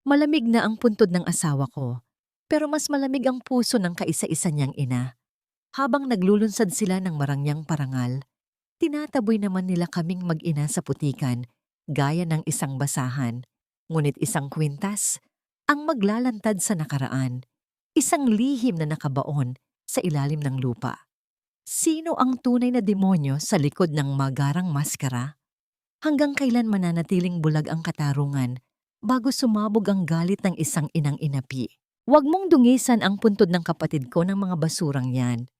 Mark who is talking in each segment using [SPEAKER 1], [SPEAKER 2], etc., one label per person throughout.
[SPEAKER 1] Malamig na ang puntod ng asawa ko, pero mas malamig ang puso ng kaisa-isa niyang ina. Habang naglulunsad sila ng marangyang parangal, tinataboy naman nila kaming mag-ina sa putikan, gaya ng isang basahan. Ngunit isang kwintas, ang maglalantad sa nakaraan, isang lihim na nakabaon sa ilalim ng lupa. Sino ang tunay na demonyo sa likod ng magarang maskara? Hanggang kailan mananatiling bulag ang katarungan bago sumabog ang galit ng isang inang inapi? Huwag mong dungisan ang puntod ng kapatid ko ng mga basurang yan.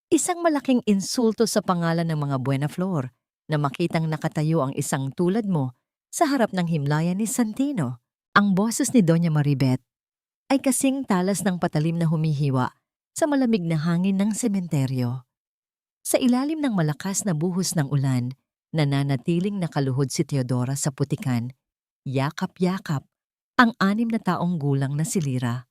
[SPEAKER 1] Isang malaking insulto sa pangalan ng mga Buena Flor na makitang nakatayo ang isang tulad mo sa harap ng himlayan ni Santino. Ang boses ni Doña Maribeth ay kasing talas ng patalim na humihiwa sa malamig na hangin ng sementeryo. Sa ilalim ng malakas na buhos ng ulan, nananatiling nakaluhod si Teodora sa putikan, yakap-yakap ang 6 na taong gulang na si Lira.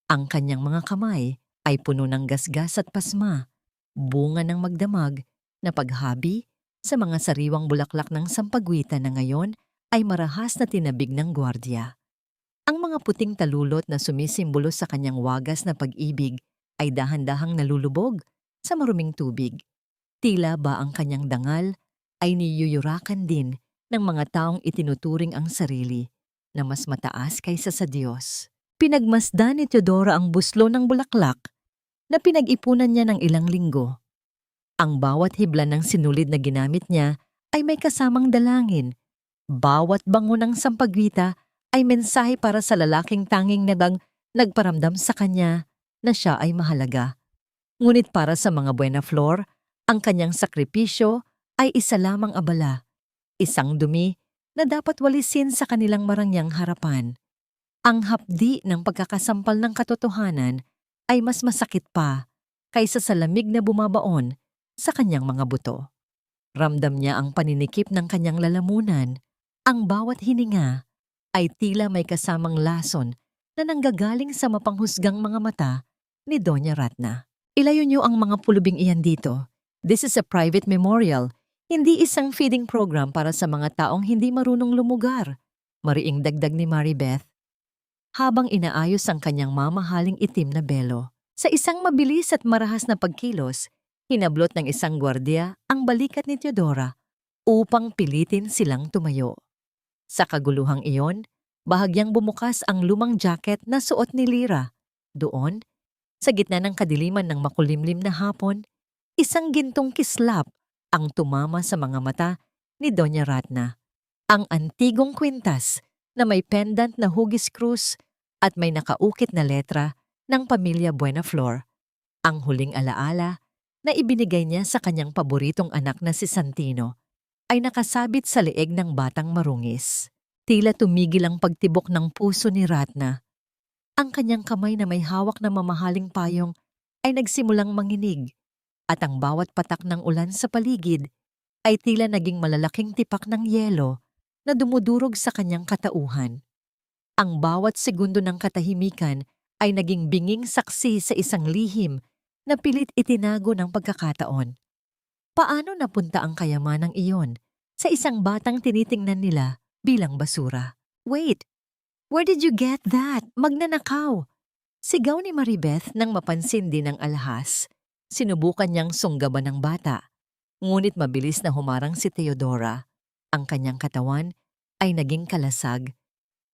[SPEAKER 1] Ang kanyang mga kamay ay puno ng gasgas at pasma, bunga ng magdamag na paghabi sa mga sariwang bulaklak ng sampagwita na ngayon ay marahas na tinabig ng gwardiya. Ang mga puting talulot na sumisimbolo sa kanyang wagas na pag-ibig ay dahan-dahang nalulubog sa maruming tubig. Tila ba ang kanyang dangal ay niyuyurakan din ng mga taong itinuturing ang sarili na mas mataas kaysa sa Diyos. Pinagmasdan ni Teodora ang buslo ng bulaklak na pinag-ipunan niya ng ilang linggo. Ang bawat hibla ng sinulid na ginamit niya ay may kasamang dalangin. Bawat bango ng sampagwita ay mensahe para sa lalaking tanging nagparamdam sa kanya na siya ay mahalaga. Ngunit para sa mga Buena Flor, ang kanyang sakripisyo ay isa lamang abala, isang dumi na dapat walisin sa kanilang marangyang harapan. Ang hapdi ng pagkakasampal ng katotohanan ay mas masakit pa kaysa sa lamig na bumabaon sa kanyang mga buto. Ramdam niya ang paninikip ng kanyang lalamunan. Ang bawat hininga ay tila may kasamang lason na nanggagaling sa mapanghusgang mga mata ni Doña Ratna. Ilayo niyo ang mga pulubing iyan dito. This is a private memorial, hindi isang feeding program para sa mga taong hindi marunong lumugar. Mariing dagdag ni Maribeth habang inaayos ang kanyang mamahaling itim na belo. Sa isang mabilis at marahas na pagkilos, hinablot ng isang gwardiya ang balikat ni Teodora upang pilitin silang tumayo. Sa kaguluhang iyon, bahagyang bumukas ang lumang jacket na suot ni Lira. Doon, sa gitna ng kadiliman ng makulimlim na hapon, isang gintong kislap ang tumama sa mga mata ni Doña Ratna. Ang antigong kwintas na may pendant na hugis krus at may nakaukit na letra ng pamilya Buena Flor. Ang huling alaala na ibinigay niya sa kanyang paboritong anak na si Santino ay nakasabit sa leeg ng batang marungis. Tila tumigil ang pagtibok ng puso ni Ratna. Ang kanyang kamay na may hawak na mamahaling payong ay nagsimulang manginig at ang bawat patak ng ulan sa paligid ay tila naging malalaking tipak ng yelo na dumudurog sa kanyang katauhan. Ang bawat segundo ng katahimikan ay naging binging saksi sa isang lihim na pilit itinago ng pagkakataon. Paano napunta ang kayamanang iyon sa isang batang tinitingnan nila bilang basura? Wait, where did you get that? Magnanakaw! Sigaw ni Maribeth nang mapansin din ng alahas. Sinubukan niyang sunggaban ng bata, ngunit mabilis na humarang si Teodora. Ang kanyang katawan ay naging kalasag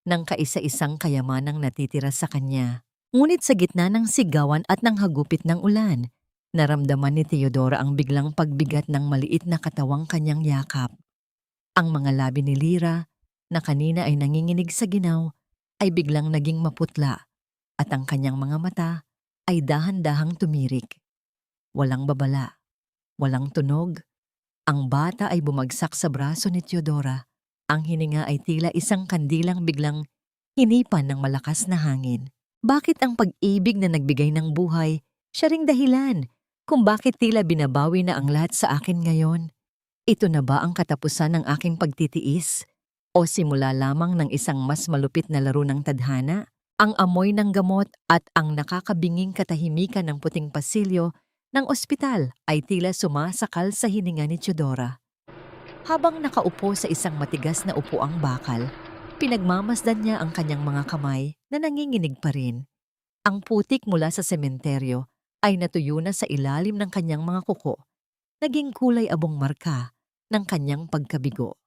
[SPEAKER 1] ng kaisa-isang kayamanang natitira sa kanya. Ngunit sa gitna ng sigawan at ng hagupit ng ulan, naramdaman ni Teodora ang biglang pagbigat ng maliit na katawang kanyang yakap. Ang mga labi ni Lira, na kanina ay nanginginig sa ginaw, ay biglang naging maputla at ang kanyang mga mata ay dahan-dahang tumirik. Walang babala, walang tunog. Ang bata ay bumagsak sa braso ni Teodora. Ang hininga ay tila isang kandilang biglang hinipan ng malakas na hangin. Bakit ang pag-ibig na nagbigay ng buhay, siya ring dahilan kung bakit tila binabawi na ang lahat sa akin ngayon? Ito na ba ang katapusan ng aking pagtitiis? O simula lamang ng isang mas malupit na laro ng tadhana? Ang amoy ng gamot at ang nakakabinging katahimikan ng puting pasilyo ng ospital ay tila sumasakal sa hininga ni Teodora. Habang nakaupo sa isang matigas na upuang bakal, Pinagmamasdan niya ang kanyang mga kamay na nanginginig pa rin. Ang putik mula sa sementeryo ay natuyo na sa ilalim ng kanyang mga kuko, naging kulay abong marka ng kanyang pagkabigo.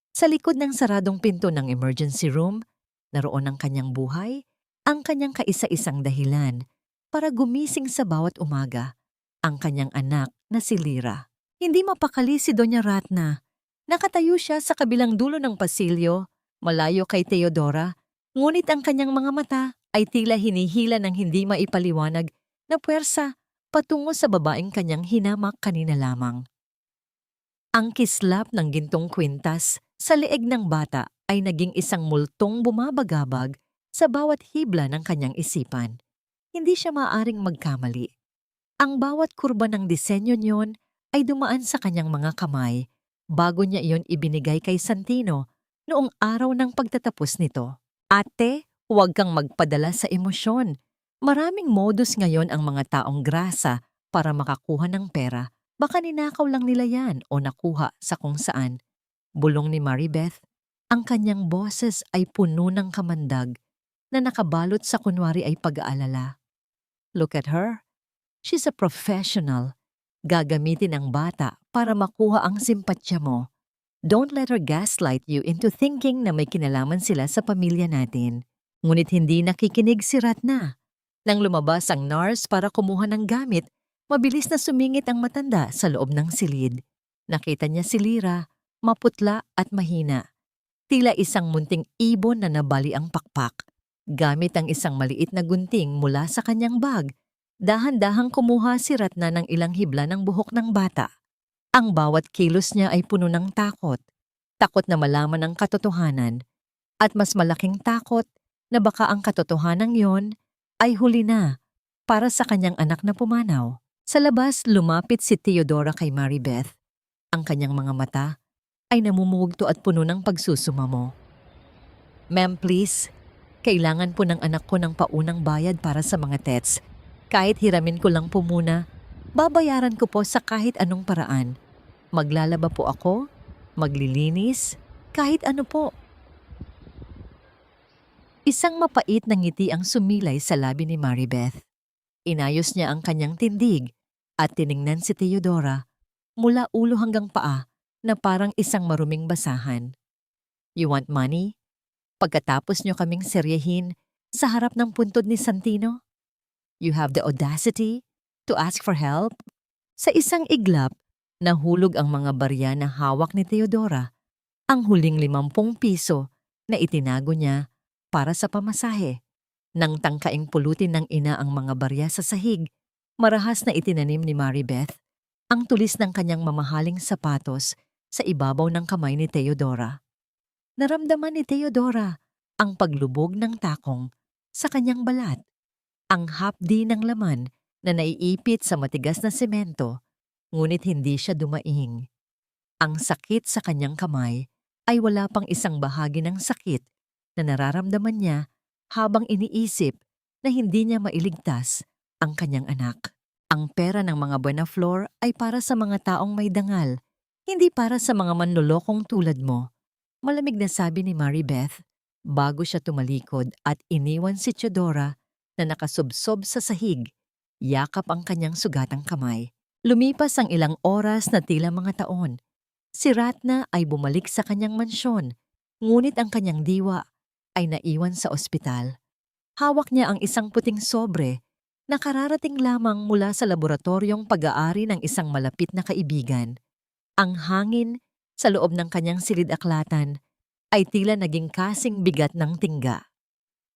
[SPEAKER 1] Sa likod ng saradong pinto ng emergency room, naroon ang kanyang buhay, ang kanyang kaisa-isang dahilan para gumising sa bawat umaga, ang kanyang anak na si Lyra. Hindi mapakali si Doña Ratna. Nakatayo siya sa kabilang dulo ng pasilyo, malayo kay Teodora, ngunit ang kanyang mga mata ay tila hinihila ng hindi maipaliwanag na puwersa patungo sa babaeng kanyang hinamak kanina lamang. Ang kislap ng gintong kwintas sa leeg ng bata ay naging isang multong bumabagabag sa bawat hibla ng kanyang isipan. Hindi siya maaring magkamali. Ang bawat kurba ng disenyo niyon ay dumaan sa kanyang mga kamay bago niya iyon ibinigay kay Santino noong araw ng pagtatapos nito. Ate, huwag kang magpadala sa emosyon. Maraming modus ngayon ang mga taong grasa para makakuha ng pera. Baka ninakaw lang nila yan o nakuha sa kung saan. Bulong ni Maribeth, ang kanyang boses ay puno ng kamandag na nakabalot sa kunwari ay pag-aalala. Look at her. She's a professional. Gagamitin ang bata para makuha ang simpatsya mo. Don't let her gaslight you into thinking na may kinalaman sila sa pamilya natin. Ngunit hindi nakikinig si Ratna. Nang lumabas ang nurse para kumuha ng gamit, mabilis na sumingit ang matanda sa loob ng silid. Nakita niya si Lyra, maputla at mahina. Tila isang munting ibon na nabali ang pakpak. Gamit ang isang maliit na gunting mula sa kanyang bag, dahan-dahang kumuha si Ratna ng ilang hibla ng buhok ng bata. Ang bawat kilos niya ay puno ng takot. Takot na malaman ang katotohanan. At mas malaking takot na baka ang katotohanan yon ay huli na para sa kanyang anak na pumanaw. Sa labas, lumapit si Teodora kay Maribeth. Ang kanyang mga mata ay namumugto at puno ng pagsusumamo. Ma'am, please, kailangan po ng anak ko ng paunang bayad para sa mga tests. Kahit hiramin ko lang po muna, babayaran ko po sa kahit anong paraan. Maglalaba po ako, maglilinis, kahit ano po. Isang mapait na ngiti ang sumilay sa labi ni Maribeth. Inayos niya ang kanyang tindig at tiningnan si Teodora mula ulo hanggang paa na parang isang maruming basahan. You want money? Pagkatapos niyo kaming seryehin sa harap ng puntod ni Santino? You have the audacity to ask for help? Sa isang iglap, nahulog ang mga barya na hawak ni Teodora, ang huling 50 piso na itinago niya para sa pamasahe. Nang tangkaing pulutin ng ina ang mga barya sa sahig, marahas na itinanim ni Maribeth ang tulis ng kanyang mamahaling sapatos sa ibabaw ng kamay ni Teodora. Naramdaman ni Teodora ang paglubog ng takong sa kanyang balat, ang hapdi ng laman na naiipit sa matigas na semento, ngunit hindi siya dumaing. Ang sakit sa kanyang kamay ay wala pang isang bahagi ng sakit na nararamdaman niya habang iniisip na hindi niya mailigtas ang kanyang anak. Ang pera ng mga Buenaflor ay para sa mga taong may dangal, hindi para sa mga manlolokong tulad mo. Malamig na sabi ni Maribeth bago siya tumalikod at iniwan si Teodora na nakasubsob sa sahig, yakap ang kanyang sugatang kamay. Lumipas ang ilang oras na tila mga taon. Si Ratna ay bumalik sa kanyang mansyon, ngunit ang kanyang diwa ay naiwan sa ospital. Hawak niya ang isang puting sobre na kararating lamang mula sa laboratoryong pag-aari ng isang malapit na kaibigan. Ang hangin sa loob ng kanyang silid-aklatan ay tila naging kasing bigat ng tingga.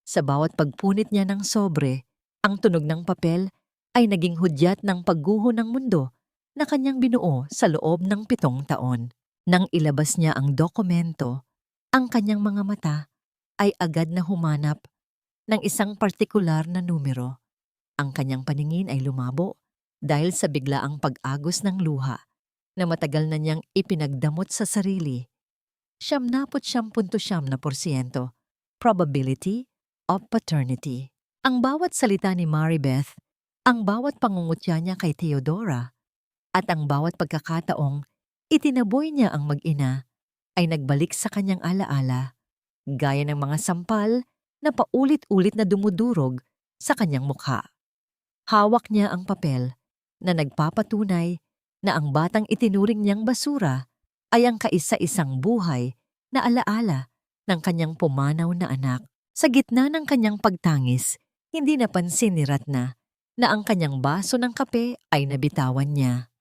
[SPEAKER 1] Sa bawat pagpunit niya ng sobre, ang tunog ng papel ay naging hudyat ng pagguho ng mundo na kanyang binuo sa loob ng 7 taon. Nang ilabas niya ang dokumento, ang kanyang mga mata ay agad na humanap ng isang partikular na numero. Ang kanyang paningin ay lumabo dahil sa biglaang pag-agos ng luha na matagal na niyang ipinagdamot sa sarili. 99.9% probability of paternity. Ang bawat salita ni Maribeth, ang bawat pangungutya niya kay Teodora, at ang bawat pagkakataong itinaboy niya ang mag-ina ay nagbalik sa kanyang alaala gaya ng mga sampal na paulit-ulit na dumudurog sa kanyang mukha. Hawak niya ang papel na nagpapatunay na ang batang itinuring niyang basura ay ang kaisa-isang buhay na alaala ng kanyang pumanaw na anak. Sa gitna ng kanyang pagtangis, hindi napansin ni Ratna na ang kanyang baso ng kape ay nabitawan niya.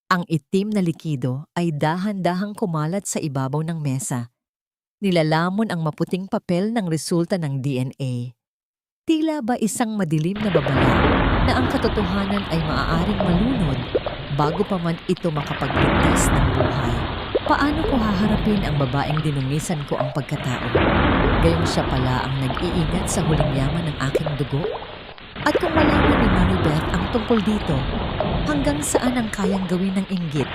[SPEAKER 1] Ang itim na likido ay dahan-dahang kumalat sa ibabaw ng mesa. Nilalamon ang maputing papel ng resulta ng DNA. Tila ba isang madilim na babala na ang katotohanan ay maaaring malunod bago pa man ito makapagligtas ng buhay. Paano ko haharapin ang babaeng dinungisan ko ang pagkatao? Gayong siya pala ang nag-iingat sa huling yaman ng aking dugo? At kung malaman ni Maribeth ang tungkol dito, hanggang saan ang kayang gawin ng inggit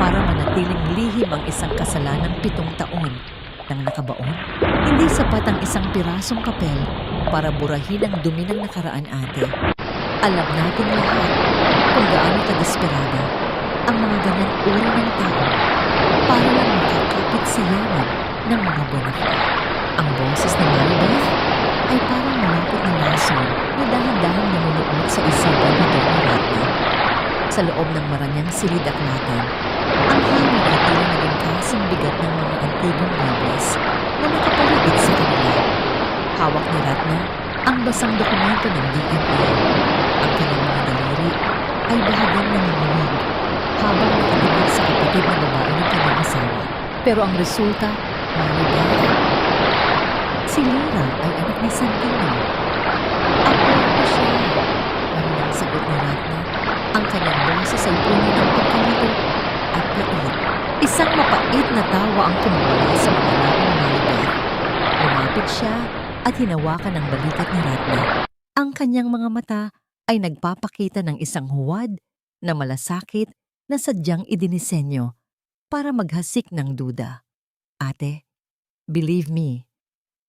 [SPEAKER 1] para manatiling lihim ang isang kasalanang 7 taon nang nakabaon? Hindi sapat ang isang pirasong papel para burahin ang dumi ng nakaraan, ate. Alam natin lahat kung gaano kadesperada ang mga ganyang uri ng tao para lang makakapit sa yaman ng mga bonafide. Ang boses ni Maribeth ay parang malapit na lason na dahan-dahang nanunuot sa isipan ni Donna Ratna. Sa loob ng maranyang silid-aklatan, ang hangin ay tila naging kasing bigat ng mga antigong muebles na nakapaligid sa kanila. Hawak ni Ratna ang basang dokumento ng DNA. Ang kanyang mga daliri ay bahagyang nanginginig habang nakadikit sa kapatid na babae ng kanyang asawa. Pero ang resulta, Maribeth, si Lira ay anak ni Santino. Ako siya. Mahinang sagot ni Ratna. Ang kanyang boses ay puno ng pagkalito at pait. Isang mapait na tawa ang kumawala sa mga labi ni Maribeth. Lumapit siya at hinawakan ang balikat ni Ratna. Ang kanyang mga mata ay nagpapakita ng isang huwad na malasakit na sadyang idinisenyo para maghasik ng duda. Ate, believe me,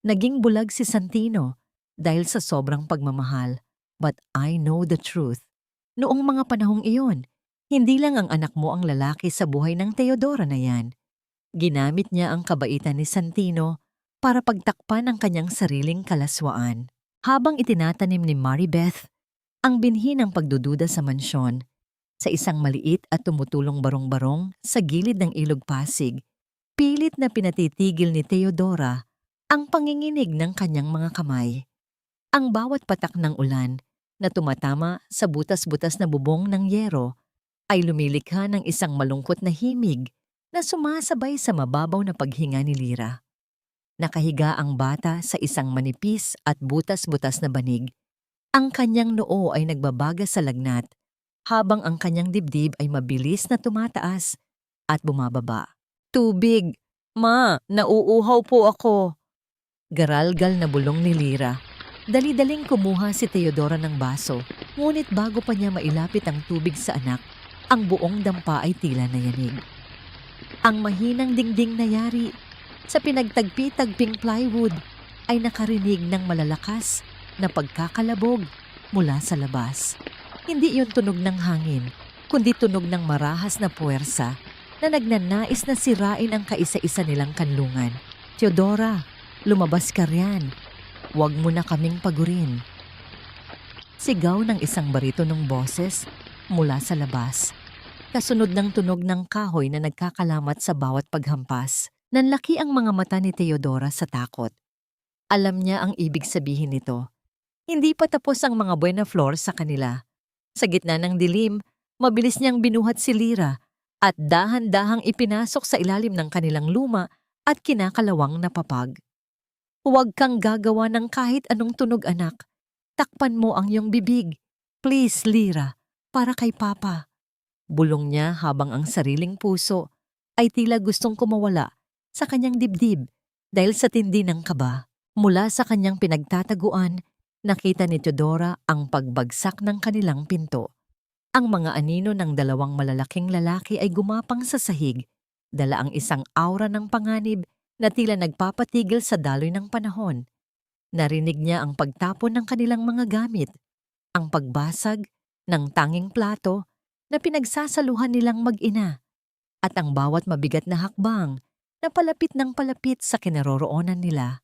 [SPEAKER 1] naging bulag si Santino dahil sa sobrang pagmamahal. But I know the truth. Noong mga panahong iyon, hindi lang ang anak mo ang lalaki sa buhay ng Teodora na yan. Ginamit niya ang kabaitan ni Santino para pagtakpan ang kanyang sariling kalaswaan. Habang itinatanim ni Maribeth ang binhi ng pagdududa sa mansyon, sa isang maliit at tumutulong barong-barong sa gilid ng Ilog Pasig, pilit na pinatitigil ni Teodora ang panginginig ng kanyang mga kamay. Ang bawat patak ng ulan na tumatama sa butas-butas na bubong ng yero ay lumilikha ng isang malungkot na himig na sumasabay sa mababaw na paghinga ni Lira. Nakahiga ang bata sa isang manipis at butas-butas na banig. Ang kanyang noo ay nagbabaga sa lagnat habang ang kanyang dibdib ay mabilis na tumataas at bumababa. Tubig! Ma, nauuhaw po ako! Garalgal na bulong ni Lira. Dali-daling kumuha si Teodora ng baso, ngunit bago pa niya mailapit ang tubig sa anak, ang buong dampa ay tila nayanig. Ang mahinang dingding na yari sa pinagtagpi-tagping plywood ay nakarinig ng malalakas na pagkakalabog mula sa labas. Hindi iyon tunog ng hangin, kundi tunog ng marahas na puwersa na nagnanais na sirain ang kaisa-isa nilang kanlungan. Teodora, lumabas ka riyan. Huwag mo na kaming pagurin. Sigaw ng isang baritonong boses mula sa labas. Kasunod ng tunog ng kahoy na nagkakalamat sa bawat paghampas. Nanlaki ang mga mata ni Teodora sa takot. Alam niya ang ibig sabihin nito. Hindi pa tapos ang mga buena flor sa kanila. Sa gitna ng dilim, mabilis niyang binuhat si Lira at dahan-dahang ipinasok sa ilalim ng kanilang luma at kinakalawang na papag. Huwag kang gagawa ng kahit anong tunog, anak. Takpan mo ang iyong bibig. Please, Lira, para kay Papa. Bulong niya habang ang sariling puso ay tila gustong kumawala sa kanyang dibdib dahil sa tindi ng kaba. Mula sa kanyang pinagtataguan, nakita ni Teodora ang pagbagsak ng kanilang pinto. Ang mga anino ng 2 malalaking lalaki ay gumapang sa sahig, dala ang isang aura ng panganib na tila nagpapatigil sa daloy ng panahon. Narinig niya ang pagtapon ng kanilang mga gamit, ang pagbasag ng tanging plato na pinagsasaluhan nilang mag-ina, at ang bawat mabigat na hakbang na palapit ng palapit sa kinaroroonan nila.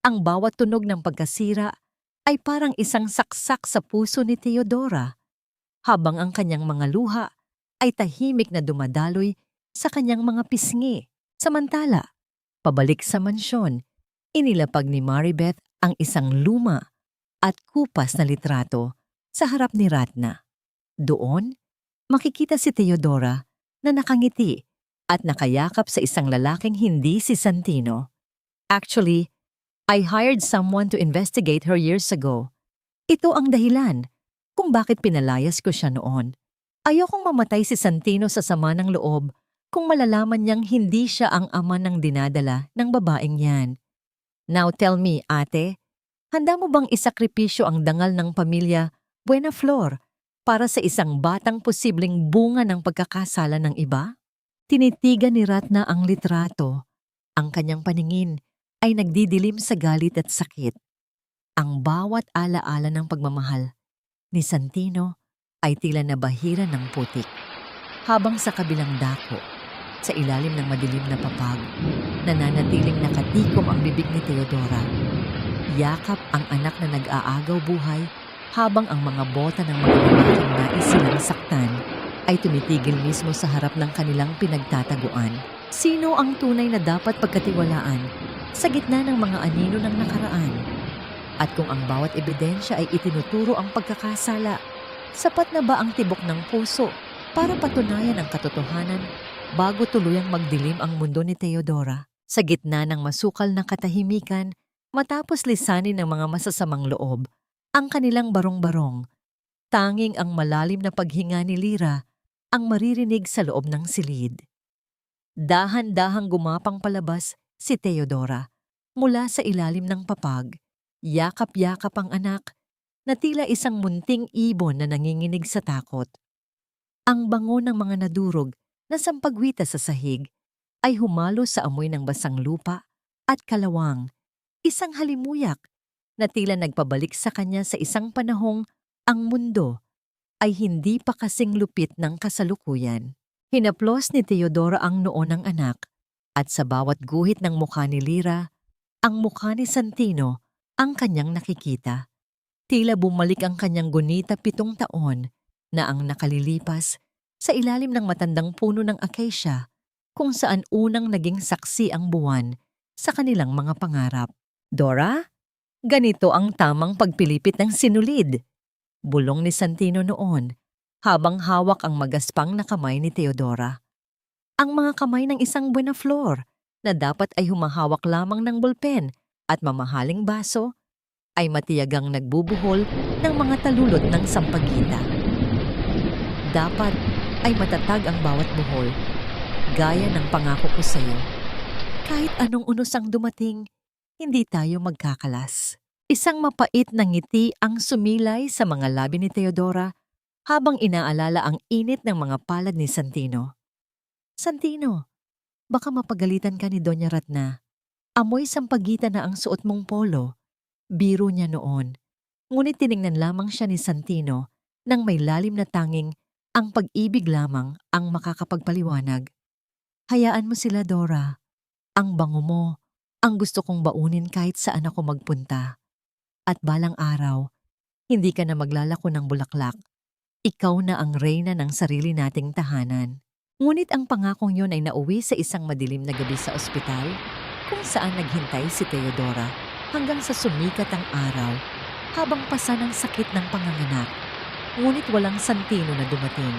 [SPEAKER 1] Ang bawat tunog ng pagkasira ay parang isang saksak sa puso ni Theodora, habang ang kanyang mga luha ay tahimik na dumadaloy sa kanyang mga pisngi. Samantala, pabalik sa mansyon, inilapag ni Maribeth ang isang luma at kupas na litrato sa harap ni Ratna. Doon, makikita si Theodora na nakangiti at nakayakap sa isang lalaking hindi si Santino. Actually, I hired someone to investigate her years ago. Ito ang dahilan kung bakit pinalayas ko siya noon. Ayokong mamatay si Santino sa sama ng loob kung malalaman niyang hindi siya ang ama ng dinadala ng babaeng yan. Now tell me, ate, handa mo bang isakripisyo ang dangal ng pamilya Buenaflor para sa isang batang posibleng bunga ng pagkakasala ng iba? Tinitigan ni Ratna ang litrato. Ang kanyang paningin ay nagdidilim sa galit at sakit. Ang bawat alaala ng pagmamahal ni Santino ay tila nabahira ng putik. Habang sa kabilang dako, sa ilalim ng madilim na papag, nananatiling nakatikom ang bibig ni Theodora. Yakap ang anak na nag-aagaw buhay habang ang mga bota ng mga lalaking nais silang saktan ay tumitigil mismo sa harap ng kanilang pinagtataguan. Sino ang tunay na dapat pagkatiwalaan sa gitna ng mga anino ng nakaraan? At kung ang bawat ebidensya ay itinuturo ang pagkakasala, sapat na ba ang tibok ng puso para patunayan ang katotohanan bago tuluyang magdilim ang mundo ni Theodora? Sa gitna ng masukal na katahimikan, matapos lisanin ng mga masasamang loob ang kanilang barong-barong, tanging ang malalim na paghinga ni Lyra ang maririnig sa loob ng silid. Dahan-dahang gumapang palabas si Theodora mula sa ilalim ng papag. Yakap-yakap ang anak na tila isang munting ibon na nanginginig sa takot. Ang bango ng mga nadurog na sampagwita sa sahig ay humalo sa amoy ng basang lupa at kalawang, isang halimuyak na tila nagpabalik sa kanya sa isang panahong ang mundo ay hindi pa kasing lupit ng kasalukuyan. Hinaplos ni Theodora ang noo ng anak at sa bawat guhit ng mukha ni Lyra, ang mukha ni Santino ang kanyang nakikita. Tila bumalik ang kanyang gunita 7 taon na ang nakalilipas sa ilalim ng matandang puno ng acacia kung saan unang naging saksi ang buwan sa kanilang mga pangarap. Dora, ganito ang tamang pagpilipit ng sinulid, bulong ni Santino noon habang hawak ang magaspang na kamay ni Theodora. Ang mga kamay ng isang Buenaflor na dapat ay humahawak lamang ng bolpen at mamahaling baso ay matiyagang nagbubuhol ng mga talulot ng sampagita. Dapat ay matatag ang bawat buhol, gaya ng pangako ko sa iyo. Kahit anong unos ang dumating, hindi tayo magkakalas. Isang mapait na ngiti ang sumilay sa mga labi ni Theodora habang inaalala ang init ng mga palad ni Santino. Santino, baka mapagalitan ka ni Doña Ratna. Amoy sampagita na ang suot mong polo. Biro niya noon. Ngunit tiningnan lamang siya ni Santino nang may lalim na tanging ang pag-ibig lamang ang makakapagpaliwanag. Hayaan mo sila, Dora. Ang bango mo, ang gusto kong baunin kahit saan ako magpunta. At balang araw, hindi ka na maglalako ng bulaklak. Ikaw na ang reyna ng sarili nating tahanan. Ngunit ang pangakong yun ay nauwi sa isang madilim na gabi sa ospital kung saan naghintay si Theodora hanggang sa sumikat ang araw habang pasa ng sakit ng panganganak. Ngunit walang Santino na dumating.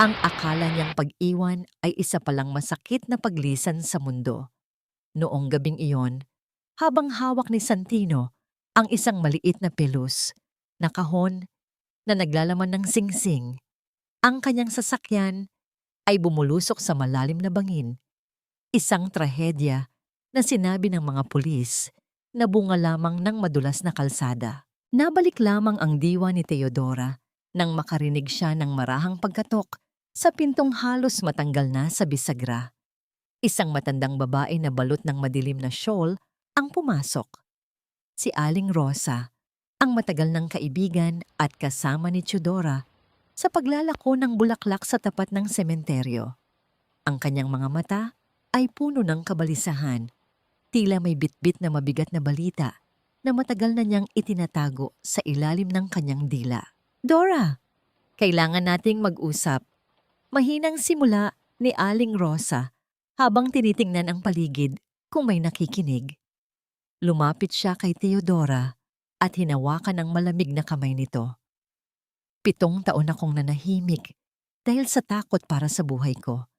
[SPEAKER 1] Ang akala niyang pag-iwan ay isa palang masakit na paglisan sa mundo. Noong gabing iyon, habang hawak ni Santino ang isang maliit na pelus na kahon na naglalaman ng singsing, ang kanyang sasakyan ay bumulusok sa malalim na bangin. Isang trahedya na sinabi ng mga pulis na bunga lamang ng madulas na kalsada. Nabalik lamang ang diwa ni Theodora nang makarinig siya ng marahang pagkatok sa pintong halos matanggal na sa bisagra. Isang matandang babae na balot ng madilim na shawl ang pumasok. Si Aling Rosa, ang matagal ng kaibigan at kasama ni Theodora sa paglalako ng bulaklak sa tapat ng sementeryo. Ang kanyang mga mata ay puno ng kabalisahan. Tila may bitbit na mabigat na balita na matagal na niyang itinatago sa ilalim ng kanyang dila. Dora, kailangan nating mag-usap. Mahinang simula ni Aling Rosa habang tinitingnan ang paligid kung may nakikinig. Lumapit siya kay Teodora at hinawakan ang malamig na kamay nito. 7 taon akong nanahimik dahil sa takot para sa buhay ko.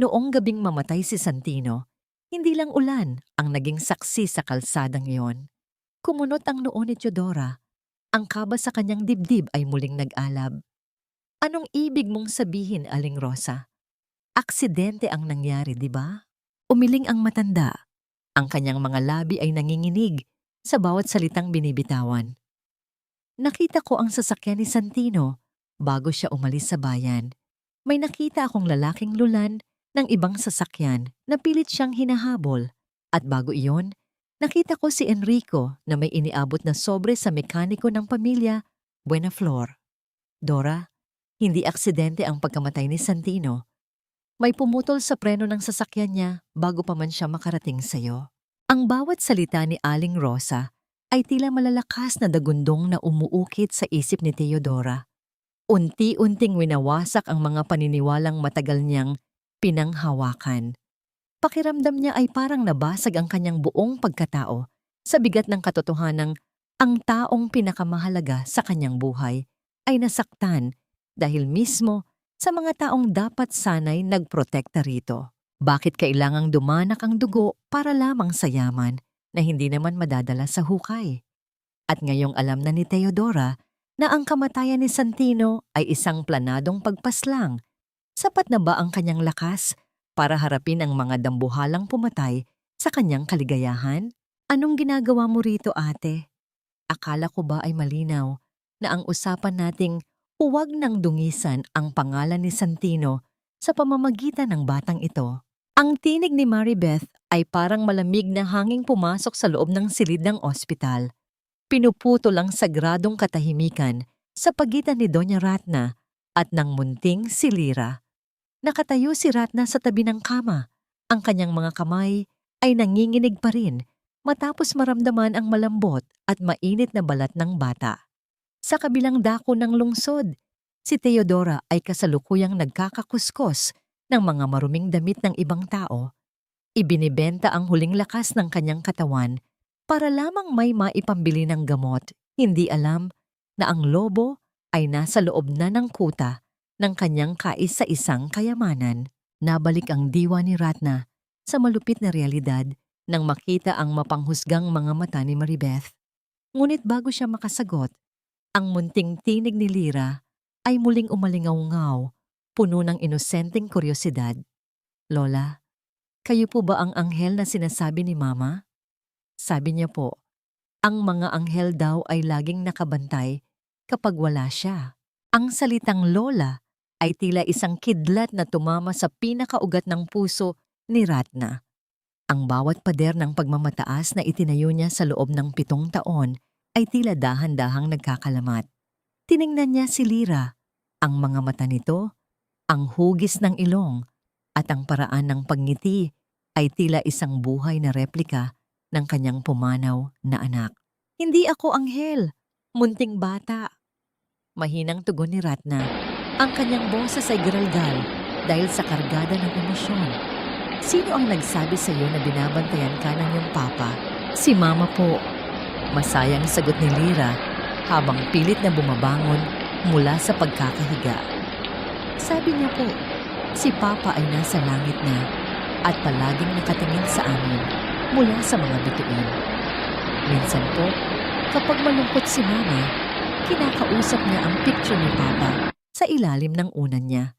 [SPEAKER 1] Noong gabing mamatay si Santino, hindi lang ulan ang naging saksi sa kalsadang iyon. Kumunot ang noo ni Teodora. Ang kaba sa kanyang dibdib ay muling nag-alab. Anong ibig mong sabihin, Aling Rosa? Aksidente ang nangyari, di ba? Umiling ang matanda. Ang kanyang mga labi ay nanginginig sa bawat salitang binibitawan. Nakita ko ang sasakyan ni Santino bago siya umalis sa bayan. May nakita akong lalaking lulan ng ibang sasakyan na pilit siyang hinahabol. At bago iyon, nakita ko si Enrico na may iniabot na sobre sa mekaniko ng pamilya Buenaflor. Dora, hindi aksidente ang pagkamatay ni Santino. May pumutol sa preno ng sasakyan niya bago pa man siya makarating sa'yo. Ang bawat salita ni Aling Rosa ay tila malalakas na dagundong na umuukit sa isip ni Teodora. Unti-unting winawasak ang mga paniniwalang matagal niyang pinanghawakan. Pakiramdam niya ay parang nabasag ang kanyang buong pagkatao sa bigat ng katotohanang ang taong pinakamahalaga sa kanyang buhay ay nasaktan dahil mismo sa mga taong dapat sanay nagprotekta rito. Bakit kailangang dumanak ang dugo para lamang sa yaman na hindi naman madadala sa hukay? At ngayong alam na ni Teodora na ang kamatayan ni Santino ay isang planadong pagpaslang, sapat na ba ang kanyang lakas para harapin ang mga dambuhalang pumatay sa kanyang kaligayahan? Anong ginagawa mo rito, ate? Akala ko ba ay malinaw na ang usapan nating huwag nang dungisan ang pangalan ni Santino sa pamamagitan ng batang ito? Ang tinig ni Maribeth ay parang malamig na hanging pumasok sa loob ng silid ng ospital. Pinuputol ang sagradong katahimikan sa pagitan ni Doña Ratna at ng munting si Lira. Nakatayo si Ratna sa tabi ng kama. Ang kanyang mga kamay ay nanginginig pa rin matapos maramdaman ang malambot at mainit na balat ng bata. Sa kabilang dako ng lungsod, si Teodora ay kasalukuyang nagkakakuskos ng mga maruming damit ng ibang tao. Ibinibenta ang huling lakas ng kanyang katawan para lamang may maipambili ng gamot. Hindi alam na ang lobo ay nasa loob na ng kuta ng kanyang kaisa-isang kayamanan. Nabalik ang diwa ni Ratna sa malupit na realidad nang makita ang mapanghusgang mga mata ni Maribeth. Ngunit bago siya makasagot, ang munting tinig ni Lira ay muling umalingaw-ngaw, puno ng inosenteng kuryosidad. Lola, kayo po ba ang anghel na sinasabi ni Mama? Sabi niya po, ang mga anghel daw ay laging nakabantay kapag wala siya. Ang salitang lola ay tila isang kidlat na tumama sa pinakaugat ng puso ni Ratna. Ang bawat pader ng pagmamataas na itinayo niya sa loob ng 7 taon ay tila dahan-dahang nagkakalamat. Tiningnan niya si Lira, ang mga mata nito, ang hugis ng ilong, at ang paraan ng pagngiti ay tila isang buhay na replika ng kanyang pumanaw na anak. Hindi ako anghel, munting bata. Mahinang tugon ni Ratna. Ang kanyang boses ay garalgal dahil sa kargada ng emosyon. Sino ang nagsabi sa iyo na binabantayan ka ng iyong papa? Si Mama po. Masayang sagot ni Lira habang pilit na bumabangon mula sa pagkakahiga. Sabi niya po, si Papa ay nasa langit na at palaging nakatingin sa amin mula sa mga bituin. Minsan po, kapag malungkot si Mama, kinakausap niya ang picture ni Papa sa ilalim ng unan niya.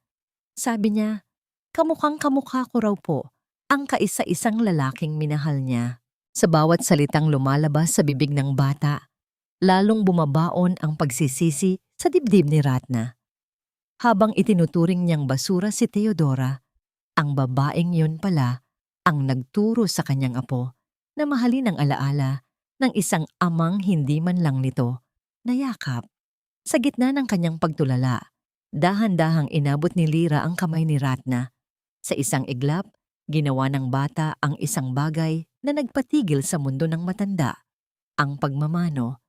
[SPEAKER 1] Sabi niya, kamukhang kamukha ko raw po ang kaisa-isang lalaking minahal niya. Sa bawat salitang lumalabas sa bibig ng bata, lalong bumabaon ang pagsisisi sa dibdib ni Ratna. Habang itinuturing niyang basura si Teodora, ang babaeng yun pala ang nagturo sa kanyang apo na mahalin ang alaala ng isang amang hindi man lang nito nayakap. Sa gitna ng kanyang pagtulala, dahan-dahang inabot ni Lira ang kamay ni Ratna. Sa isang iglap, ginawa ng bata ang isang bagay na nagpatigil sa mundo ng matanda. Ang pagmamano,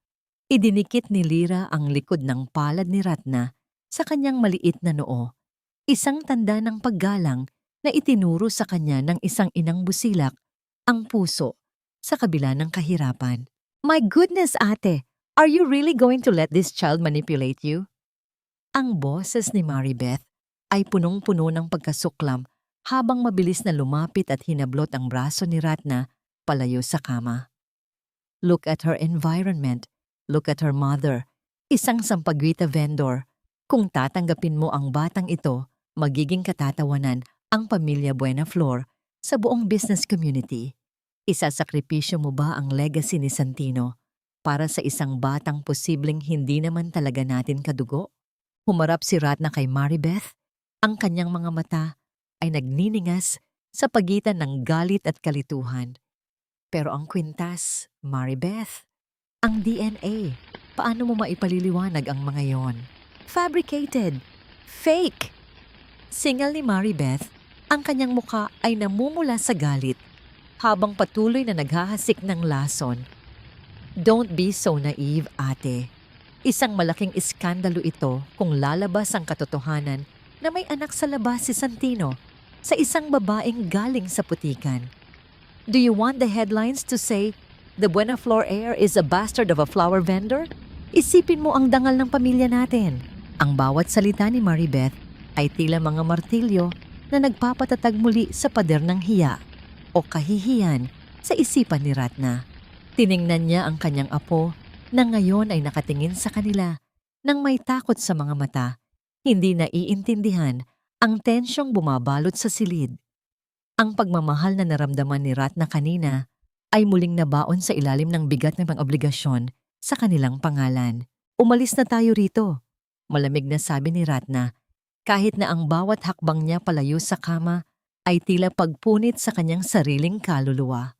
[SPEAKER 1] idinikit ni Lira ang likod ng palad ni Ratna sa kanyang maliit na noo, isang tanda ng paggalang na itinuro sa kanya ng isang inang busilak, ang puso, sa kabila ng kahirapan. My goodness, ate! Are you really going to let this child manipulate you? Ang boses ni Maribeth ay punong-puno ng pagkasuklam habang mabilis na lumapit at hinablot ang braso ni Ratna palayo sa kama. Look at her environment. Look at her mother. Isang sampagwita vendor. Kung tatanggapin mo ang batang ito, magiging katatawanan ang pamilya Buenaflor sa buong business community. Isasakripisyo mo ba ang legacy ni Santino para sa isang batang posibleng hindi naman talaga natin kadugo? Humarap si Ratna kay Maribeth. Ang kanyang mga mata ay nagniningas sa pagitan ng galit at kalituhan. Pero ang kwintas, Maribeth, ang DNA, paano mo maipaliliwanag ang mga yon? Fabricated. Fake. Singal ni Maribeth, ang kanyang muka ay namumula sa galit habang patuloy na naghahasik ng lason. Don't be so naive, ate. Isang malaking iskandalo ito kung lalabas ang katotohanan na may anak sa labas si Santino sa isang babaeng galing sa putikan. Do you want the headlines to say, the Buenaflor heir is a bastard of a flower vendor? Isipin mo ang dangal ng pamilya natin. Ang bawat salita ni Maribeth ay tila mga martilyo na nagpapatatag muli sa pader ng hiya o kahihiyan sa isipan ni Ratna. Tiningnan niya ang kanyang apo na ngayon ay nakatingin sa kanila nang may takot sa mga mata, hindi naiintindihan ang tensyong bumabalot sa silid. Ang pagmamahal na naramdaman ni Ratna kanina ay muling nabaon sa ilalim ng bigat ng obligasyon sa kanilang pangalan. Umalis na tayo rito, malamig na sabi ni Ratna, kahit na ang bawat hakbang niya palayo sa kama ay tila pagpunit sa kanyang sariling kaluluwa.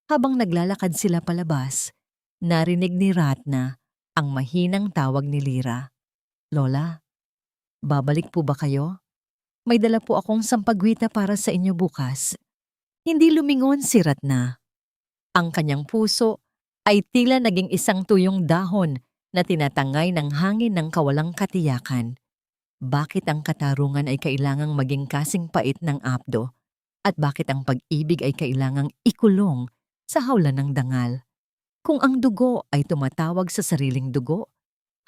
[SPEAKER 1] Habang naglalakad sila palabas, narinig ni Ratna ang mahinang tawag ni Lira. Lola, babalik po ba kayo? May dala po akong sampagwita para sa inyo bukas. Hindi lumingon si Ratna. Ang kanyang puso ay tila naging isang tuyong dahon na tinatangay ng hangin ng kawalang katiyakan. Bakit ang katarungan ay kailangang maging kasing pait ng apdo? At bakit ang pag-ibig ay kailangang ikulong sa hawlan ng dangal? Kung ang dugo ay tumatawag sa sariling dugo,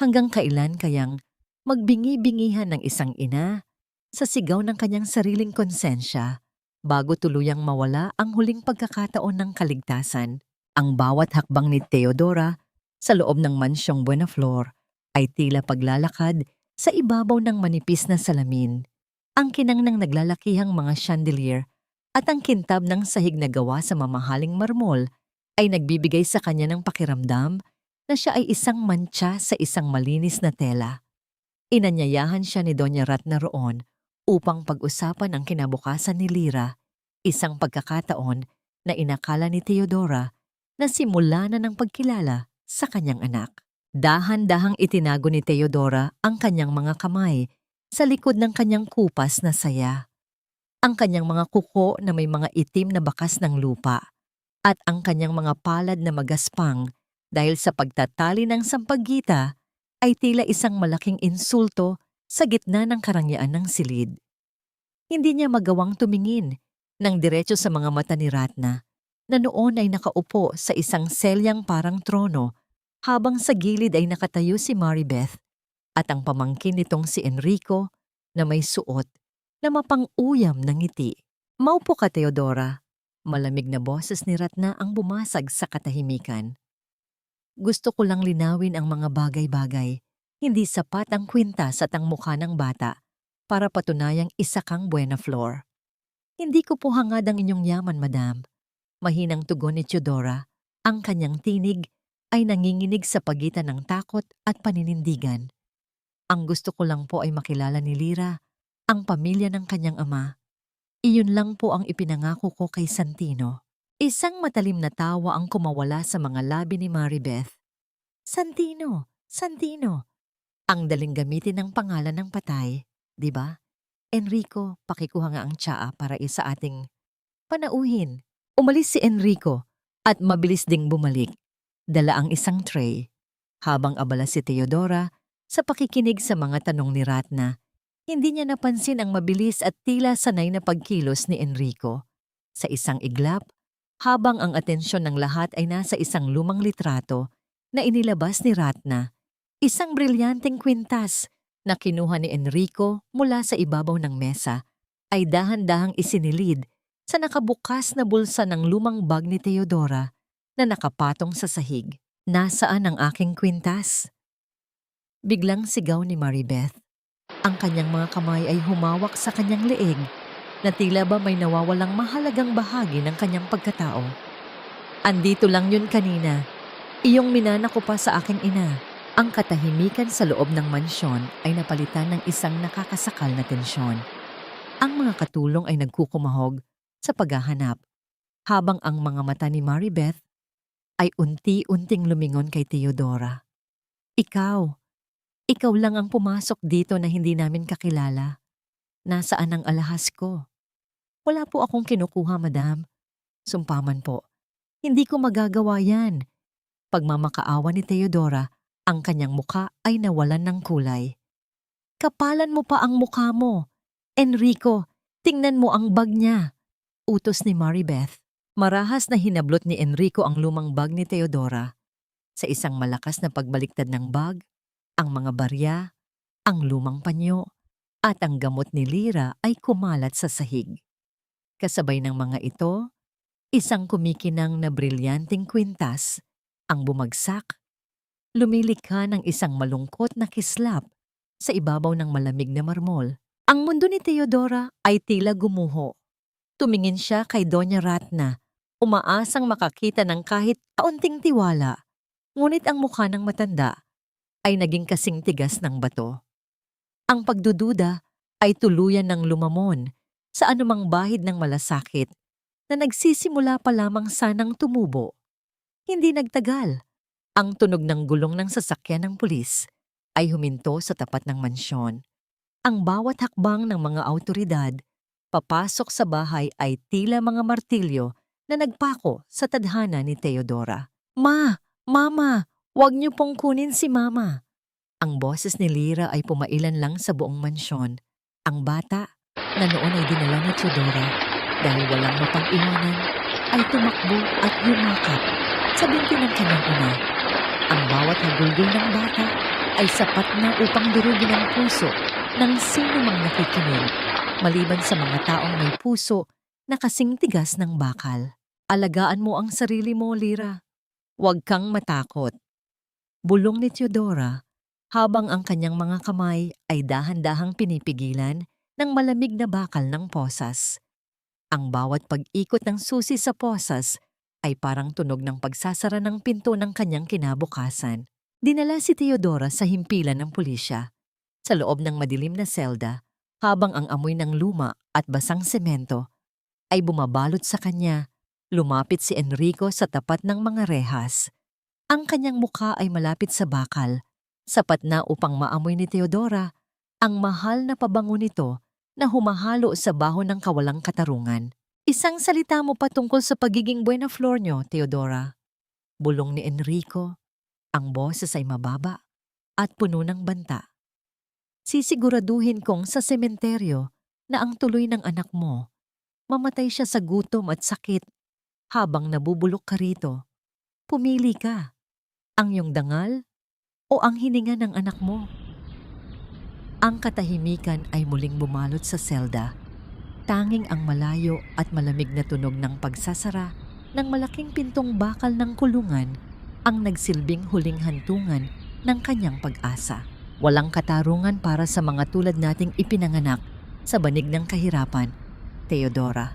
[SPEAKER 1] hanggang kailan kayang magbingi-bingihan ng isang ina sa sigaw ng kanyang sariling konsensya bago tuluyang mawala ang huling pagkakataon ng kaligtasan? Ang bawat hakbang ni Teodora sa loob ng mansyong Buenaflor ay tila paglalakad sa ibabaw ng manipis na salamin. Ang kinang ng naglalakihang mga chandelier at ang kintab ng sahig na gawa sa mamahaling marmol ay nagbibigay sa kanya ng pakiramdam na siya ay isang mantsa sa isang malinis na tela. Inanyayahan siya ni Doña Ratna roon upang pag-usapan ang kinabukasan ni Lira, isang pagkakataon na inakala ni Teodora na simula na ng pagkilala sa kanyang anak. Dahan-dahang itinago ni Teodora ang kanyang mga kamay sa likod ng kanyang kupas na saya. Ang kanyang mga kuko na may mga itim na bakas ng lupa at ang kanyang mga palad na magaspang dahil sa pagtatali ng sampaggita ay tila isang malaking insulto sa gitna ng karangyaan ng silid. Hindi niya magawang tumingin ng diretso sa mga mata ni Ratna na noon ay nakaupo sa isang selyang parang trono habang sa gilid ay nakatayo si Maribeth at ang pamangkin nitong si Enrico na may suot na mapang-uyam ng ngiti. Maupo ka, Teodora. Malamig na boses ni Ratna ang bumasag sa katahimikan. Gusto ko lang linawin ang mga bagay-bagay. Hindi sapat ang kwintas at ang mukha ng bata para patunayang isa kang Buenaflor. Hindi ko po hangad ang inyong yaman, madam. Mahinang tugon ni Teodora. Ang kanyang tinig ay nanginginig sa pagitan ng takot at paninindigan. Ang gusto ko lang po ay makilala ni Lira, ang pamilya ng kanyang ama. Iyon lang po ang ipinangako ko kay Santino. Isang matalim na tawa ang kumawala sa mga labi ni Maribeth. Santino, Santino. Ang daling gamitin ng pangalan ng patay, di ba? Enrico, pakikuha nga ang tsaa para isa ating panauhin. Umalis si Enrico at mabilis ding bumalik. Dala ang isang tray. Habang abala si Teodora sa pakikinig sa mga tanong ni Ratna, hindi niya napansin ang mabilis at tila sanay na pagkilos ni Enrico. Sa isang iglap, habang ang atensyon ng lahat ay nasa isang lumang litrato na inilabas ni Ratna, isang brilyanteng kwintas na kinuha ni Enrico mula sa ibabaw ng mesa ay dahan-dahang isinilid sa nakabukas na bulsa ng lumang bag ni Teodora na nakapatong sa sahig. Nasaan ang aking kwintas? Biglang sigaw ni Maribeth. Ang kanyang mga kamay ay humawak sa kanyang leeg na tila ba may nawawalang mahalagang bahagi ng kanyang pagkatao. Andito lang yun kanina. Iyong minana ko pa sa aking ina. Ang katahimikan sa loob ng mansyon ay napalitan ng isang nakakasakal na tensyon. Ang mga katulong ay nagkukumahog sa paghahanap, habang ang mga mata ni Maribeth ay unti-unting lumingon kay Teodora. Ikaw lang ang pumasok dito na hindi namin kakilala. Nasaan ang alahas ko? Wala po akong kinukuha, madam. Sumpaman po, hindi ko magagawa yan. Pagmamakaawa ni Teodora, ang kanyang muka ay nawalan ng kulay. Kapalan mo pa ang mukha mo. Enrico, tingnan mo ang bag niya. Utos ni Maribeth. Marahas na hinablot ni Enrico ang lumang bag ni Teodora. Sa isang malakas na pagbaliktad ng bag, ang mga barya, ang lumang panyo, at ang gamot ni Lyra ay kumalat sa sahig. Kasabay ng mga ito, isang kumikinang na brilyanteng kwintas ang bumagsak. Lumilikha ng isang malungkot na kislap sa ibabaw ng malamig na marmol. Ang mundo ni Teodora ay tila gumuho. Tumingin siya kay Doña Ratna, umaasang makakita ng kahit kaunting tiwala. Ngunit ang mukha ng matanda ay naging kasing tigas ng bato. Ang pagdududa ay tuluyan ng lumamon sa anumang bahid ng malasakit na nagsisimula pa lamang sanang tumubo. Hindi nagtagal. Ang tunog ng gulong ng sasakyan ng pulis ay huminto sa tapat ng mansyon. Ang bawat hakbang ng mga awtoridad papasok sa bahay ay tila mga martilyo na nagpako sa tadhana ni Teodora. Mama, huwag niyo pong kunin si Mama. Ang boses ni Lyra ay pumailan lang sa buong mansyon. Ang bata, na noon ay dinala ni Teodora dahil walang mapag-iwanan, ay tumakbo at yumakap sa binti ng kanyang ina. Ang bawat hagulgol ng bata ay sapat na upang durugin ang puso ng sino mang nakikinig, maliban sa mga taong may puso na kasing tigas ng bakal. Alagaan mo ang sarili mo, Lyra. Huwag kang matakot. Bulong ni Teodora habang ang kanyang mga kamay ay dahan-dahang pinipigilan ng malamig na bakal ng posas. Ang bawat pag-ikot ng susi sa posas ay parang tunog ng pagsasara ng pinto ng kanyang kinabukasan. Dinala si Teodora sa himpilan ng pulisya, sa loob ng madilim na selda, habang ang amoy ng luma at basang semento ay bumabalot sa kanya. Lumapit si Enrico sa tapat ng mga rehas. Ang kanyang mukha ay malapit sa bakal, sapat na upang maamoy ni Teodora ang mahal na pabango nito na humahalo sa baho ng kawalang katarungan. Isang salita mo pa tungkol sa pagiging buena flor niyo, Teodora. Bulong ni Enrico. Ang boses ay mababa at puno ng banta. Sisiguraduhin kong sa sementeryo na ang tuloy ng anak mo, mamatay siya sa gutom at sakit habang nabubulok ka rito. Pumili ka, ang iyong dangal o ang hininga ng anak mo. Ang katahimikan ay muling bumalot sa selda. Tanging ang malayo at malamig na tunog ng pagsasara ng malaking pintong bakal ng kulungan ang nagsilbing huling hantungan ng kanyang pag-asa. Walang katarungan para sa mga tulad nating ipinanganak sa banig ng kahirapan, Teodora.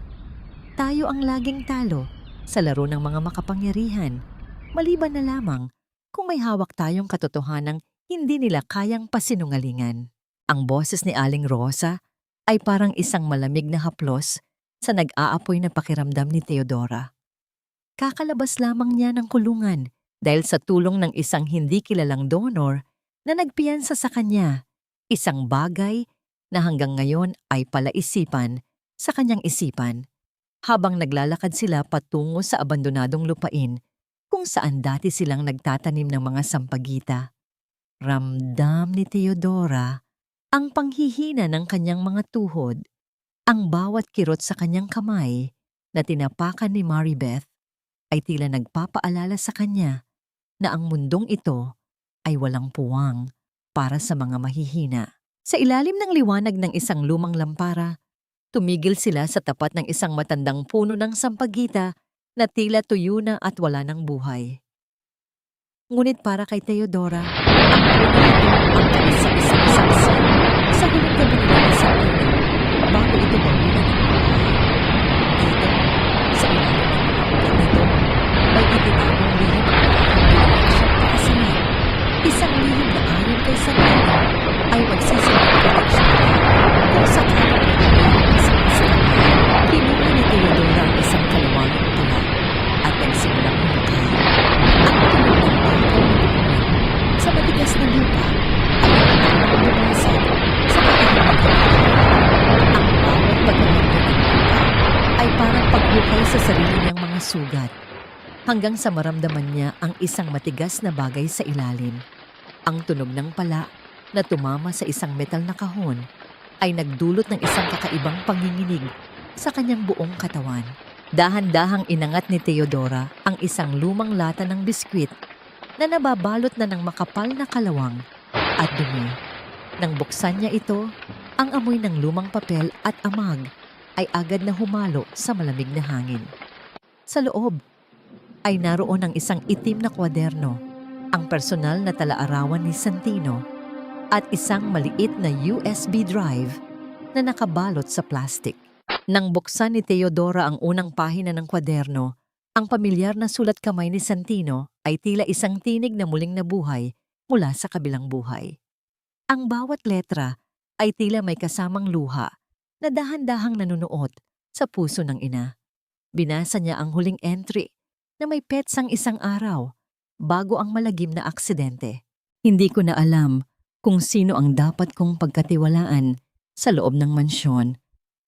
[SPEAKER 1] Tayo ang laging talo sa laro ng mga makapangyarihan, maliban na lamang kung may hawak tayong katotohanang hindi nila kayang pasinungalingan. Ang boses ni Aling Rosa ay parang isang malamig na haplos sa nag-aapoy na pakiramdam ni Teodora. Kakalabas lamang niya ng kulungan dahil sa tulong ng isang hindi kilalang donor na nagpiyansa sa kanya, isang bagay na hanggang ngayon ay palaisipan sa kanyang isipan. habang naglalakad sila patungo sa abandonadong lupain kung saan dati silang nagtatanim ng mga sampagita. Ramdam ni Teodora ang panghihina ng kanyang mga tuhod, ang bawat kirot sa kanyang kamay na tinapakan ni Maribeth ay tila nagpapaalala sa kanya na ang mundong ito ay walang puwang para sa mga mahihina. Sa ilalim ng liwanag ng isang lumang lampara, tumigil sila sa tapat ng isang matandang puno ng sampagita na tila tuyo na at wala ng buhay. Ngunit para kay Teodora, ang puno ito ang kaisa-isang saksi sa huling gabi nila ni Santino bago ito bawilan ng buhay. Dito, sa ilalim ng mga ugat nito, may itinagong lihim ang nakakabila siyang pakasalan. Isang lihim na ayon kay Santino ay magsisilbing proteksyon niya kung sakaling nagkakaroon ng sakit sa kanya. Kinuha ni Teodora ang isang kalawangang tula at nagsimulang humukay. Ang tunog ng bakaw na bubungan sa matigas na lupa ay ang lumasad sa katahimik na ang bawat pagkakarga ng lupa ay parang paghukay sa sarili niyang mga sugat hanggang sa maramdaman niya ang isang matigas na bagay sa ilalim. Ang tunog ng pala na tumama sa isang metal na kahon ay nagdulot ng isang kakaibang panginginig sa kanyang buong katawan. Dahan-dahang inangat ni Teodora ang isang lumang lata ng biskwit na nababalot na ng makapal na kalawang at dumi. Nang buksan niya ito, ang amoy ng lumang papel at amag ay agad na humalo sa malamig na hangin. Sa loob ay naroon ang isang itim na kwaderno, ang personal na talaarawan ni Santino at isang maliit na USB drive na nakabalot sa plastic. Nang buksan ni Teodora ang unang pahina ng kwaderno, ang pamilyar na sulat kamay ni Santino ay tila isang tinig na muling nabuhay mula sa kabilang buhay. Ang bawat letra ay tila may kasamang luha na dahan-dahang nanunuot sa puso ng ina. Binasa niya ang huling entry na may petsang isang araw bago ang malagim na aksidente. Hindi ko na alam kung sino ang dapat kong pagkatiwalaan sa loob ng mansyon.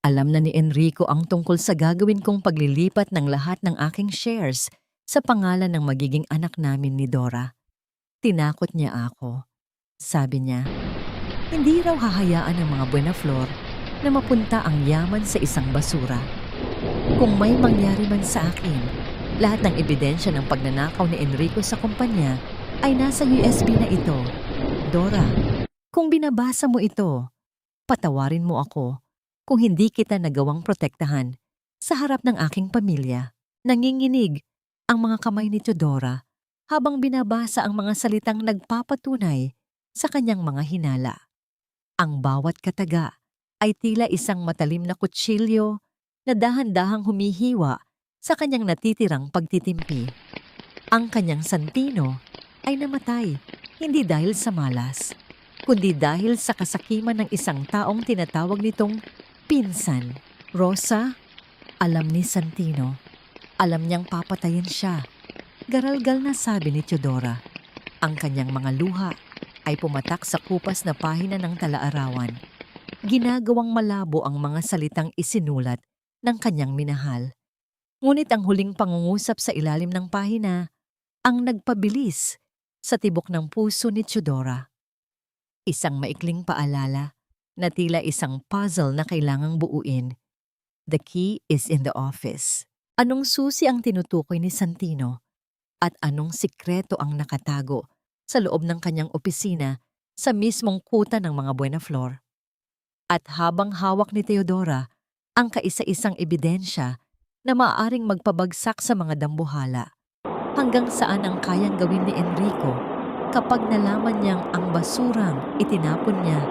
[SPEAKER 1] Alam na ni Enrico ang tungkol sa gagawin kong paglilipat ng lahat ng aking shares sa pangalan ng magiging anak namin ni Dora. Tinakot niya ako. Sabi niya, hindi raw hahayaan ng mga Buenaflor na mapunta ang yaman sa isang basura. Kung may mangyari man sa akin, lahat ng ebidensya ng pagnanakaw ni Enrico sa kumpanya ay nasa USB na ito. Dora, kung binabasa mo ito, patawarin mo ako kung hindi kita nagawang protektahan sa harap ng aking pamilya. Nanginginig ang mga kamay ni Teodora habang binabasa ang mga salitang nagpapatunay sa kanyang mga hinala. Ang bawat kataga ay tila isang matalim na kutsilyo na dahan-dahang humihiwa sa kanyang natitirang pagtitimpi. Ang kanyang Santino ay namatay hindi dahil sa malas, kundi dahil sa kasakiman ng isang taong tinatawag nitong pinsan. Rosa, alam ni Santino. Alam niyang papatayin siya. Garalgal na sabi ni Teodora. Ang kanyang mga luha ay pumatak sa kupas na pahina ng talaarawan. Ginagawang malabo ang mga salitang isinulat ng kanyang minahal. Ngunit ang huling pangungusap sa ilalim ng pahina ang nagpabilis sa tibok ng puso ni Teodora. Isang maikling paalala na tila isang puzzle na kailangang buuin. The key is in the office. Anong susi ang tinutukoy ni Santino? At anong sikreto ang nakatago sa loob ng kanyang opisina sa mismong kuta ng mga Buenaflor? At habang hawak ni Teodora ang kaisa-isang ebidensya na maaaring magpabagsak sa mga dambuhala, hanggang saan ang kayang gawin ni Enrico kapag nalaman niyang ang basurang itinapon niya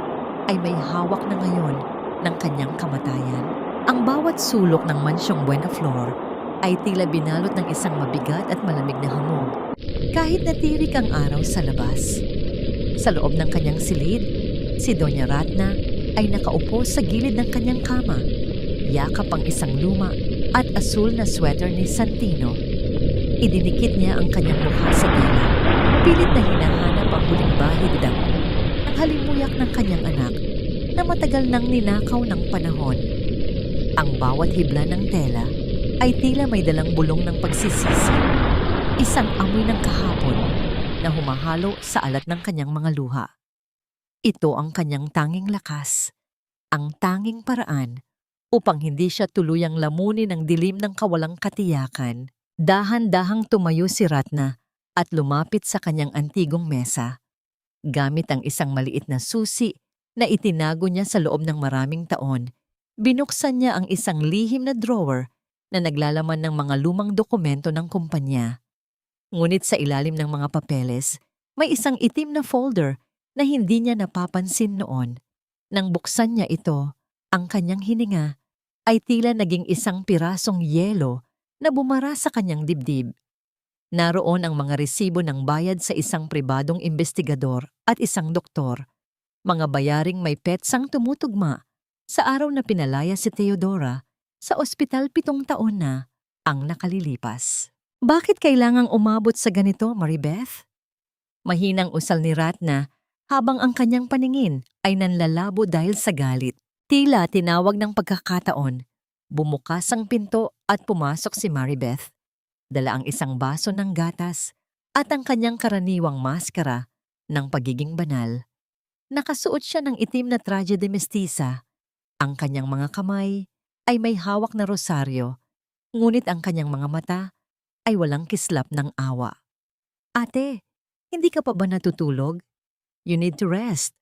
[SPEAKER 1] ay may hawak na ngayon ng kanyang kamatayan. Ang bawat sulok ng mansyong Buenaflor ay tila binalot ng isang mabigat at malamig na hamog. Kahit natirik ang araw sa labas. Sa loob ng kanyang silid, si Doña Ratna ay nakaupo sa gilid ng kanyang kama. Yakap ang isang luma at asul na sweater ni Santino. Idinikit niya ang kanyang mukha sa tela. Pilit na hinahanap ang huling bahid ng halimuyak ng kanyang anak na matagal nang ninakaw ng panahon. Ang bawat hibla ng tela ay tila may dalang bulong ng pagsisisi. Isang amoy ng kahapon na humahalo sa alat ng kanyang mga luha. Ito ang kanyang tanging lakas, ang tanging paraan upang hindi siya tuluyang lamunin ng dilim ng kawalang katiyakan. Dahan-dahang tumayo si Ratna at lumapit sa kanyang antigong mesa. Gamit ang isang maliit na susi na itinago niya sa loob ng maraming taon, binuksan niya ang isang lihim na drawer na naglalaman ng mga lumang dokumento ng kumpanya. Ngunit sa ilalim ng mga papeles, may isang itim na folder na hindi niya napapansin noon. Nang buksan niya ito, ang kanyang hininga ay tila naging isang pirasong yelo na bumara sa kanyang dibdib. Naroon ang mga resibo ng bayad sa isang pribadong investigador at isang doktor, mga bayaring may petsang tumutugma sa araw na pinalaya si Theodora sa ospital 7 taon na ang nakalilipas. Bakit kailangang umabot sa ganito, Maribeth? Mahinang usal ni Ratna habang ang kanyang paningin ay nanlalabo dahil sa galit. Tila tinawag ng pagkakataon. Bumukas ang pinto at pumasok si Maribeth. Dala ang isang baso ng gatas at ang kanyang karaniwang maskara ng pagiging banal. Nakasuot siya ng itim na traje de mestiza. Ang kanyang mga kamay ay may hawak na rosaryo, ngunit ang kanyang mga mata ay walang kislap ng awa. Ate, hindi ka pa ba natutulog? You need to rest.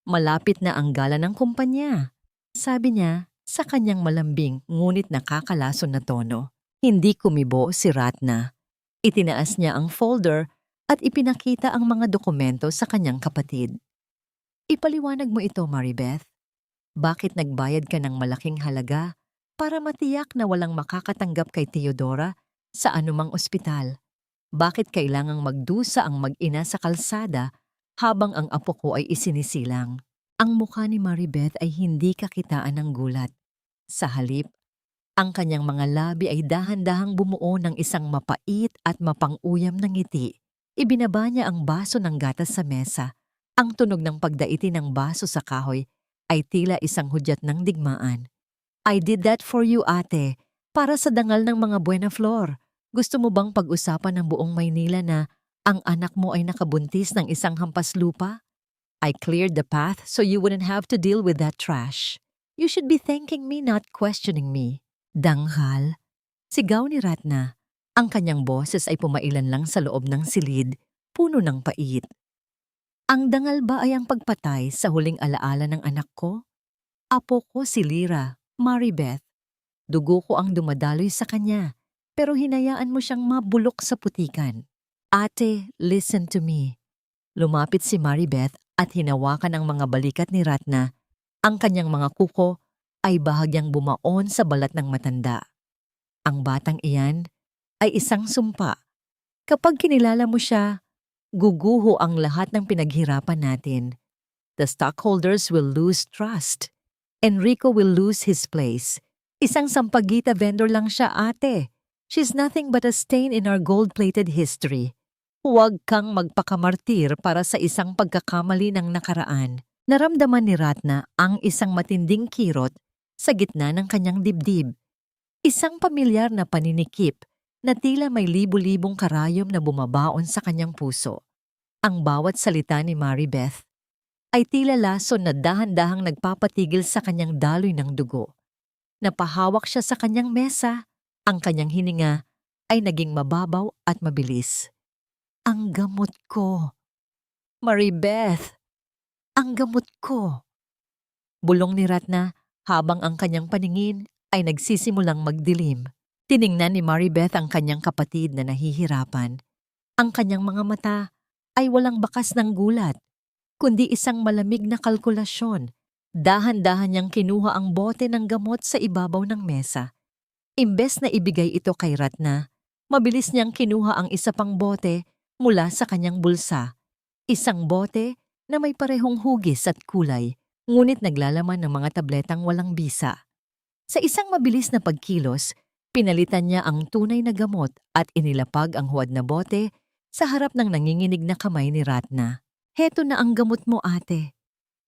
[SPEAKER 1] Malapit na ang gala ng kumpanya, sabi niya sa kanyang malambing ngunit nakakalason na tono. Hindi kumibo si Ratna. Itinaas niya ang folder at ipinakita ang mga dokumento sa kanyang kapatid. Ipaliwanag mo ito, Maribeth. Bakit nagbayad ka ng malaking halaga para matiyak na walang makakatanggap kay Theodora sa anumang ospital? Bakit kailangang magdusa ang mag-ina sa kalsada habang ang apo ko ay isinisilang? Ang mukha ni Maribeth ay hindi kakitaan ng gulat. Sa halip, ang kanyang mga labi ay dahan-dahang bumuo ng isang mapait at mapang-uyam na ngiti. Ibinaba niya ang baso ng gatas sa mesa. Ang tunog ng pagdaiti ng baso sa kahoy ay tila isang hudyat ng digmaan. I did that for you, ate, para sa dangal ng mga Buena Flor. Gusto mo bang pag-usapan ng buong Maynila na ang anak mo ay nakabuntis ng isang hampas lupa? I cleared the path so you wouldn't have to deal with that trash. You should be thanking me, not questioning me. Danghal, sigaw ni Ratna. Ang kanyang boses ay pumailan lang sa loob ng silid, puno ng pait. Ang dangal ba ay ang pagpatay sa huling alaala ng anak ko? Apo ko si Lyra, Maribeth. Dugo ko ang dumadaloy sa kanya, pero hinayaan mo siyang mabulok sa putikan. Ate, listen to me. Lumapit si Maribeth at hinawakan ang mga balikat ni Ratna. Ang kanyang mga kuko ay bahagyang bumaon sa balat ng matanda. Ang batang iyan ay isang sumpa. Kapag kinilala mo siya, guguho ang lahat ng pinaghirapan natin. The stockholders will lose trust. Enrico will lose his place. Isang sampagita vendor lang siya, ate. She's nothing but a stain in our gold-plated history. Huwag kang magpakamartir para sa isang pagkakamali ng nakaraan. Naramdaman ni Ratna ang isang matinding kirot sa gitna ng kanyang dibdib. Isang pamilyar na paninikip na tila may libu-libong karayom na bumabaon sa kanyang puso. Ang bawat salita ni Maribeth ay tila lason na dahan-dahang nagpapatigil sa kanyang daloy ng dugo. Napahawak siya sa kanyang mesa, ang kanyang hininga ay naging mababaw at mabilis. Ang gamot ko. Maribeth, ang gamot ko. Bulong ni Ratna habang ang kanyang paningin ay nagsisimulang magdilim. Tiningnan ni Maribeth ang kanyang kapatid na nahihirapan. Ang kanyang mga mata ay walang bakas ng gulat, kundi isang malamig na kalkulasyon. Dahan-dahan niyang kinuha ang bote ng gamot sa ibabaw ng mesa. Imbes na ibigay ito kay Ratna, mabilis niyang kinuha ang isa pang bote mula sa kanyang bulsa. Isang bote na may parehong hugis at kulay, ngunit naglalaman ng mga tabletang walang bisa. Sa isang mabilis na pagkilos, pinalitan niya ang tunay na gamot at inilapag ang huwad na bote sa harap ng nanginginig na kamay ni Ratna. Heto na ang gamot mo, ate.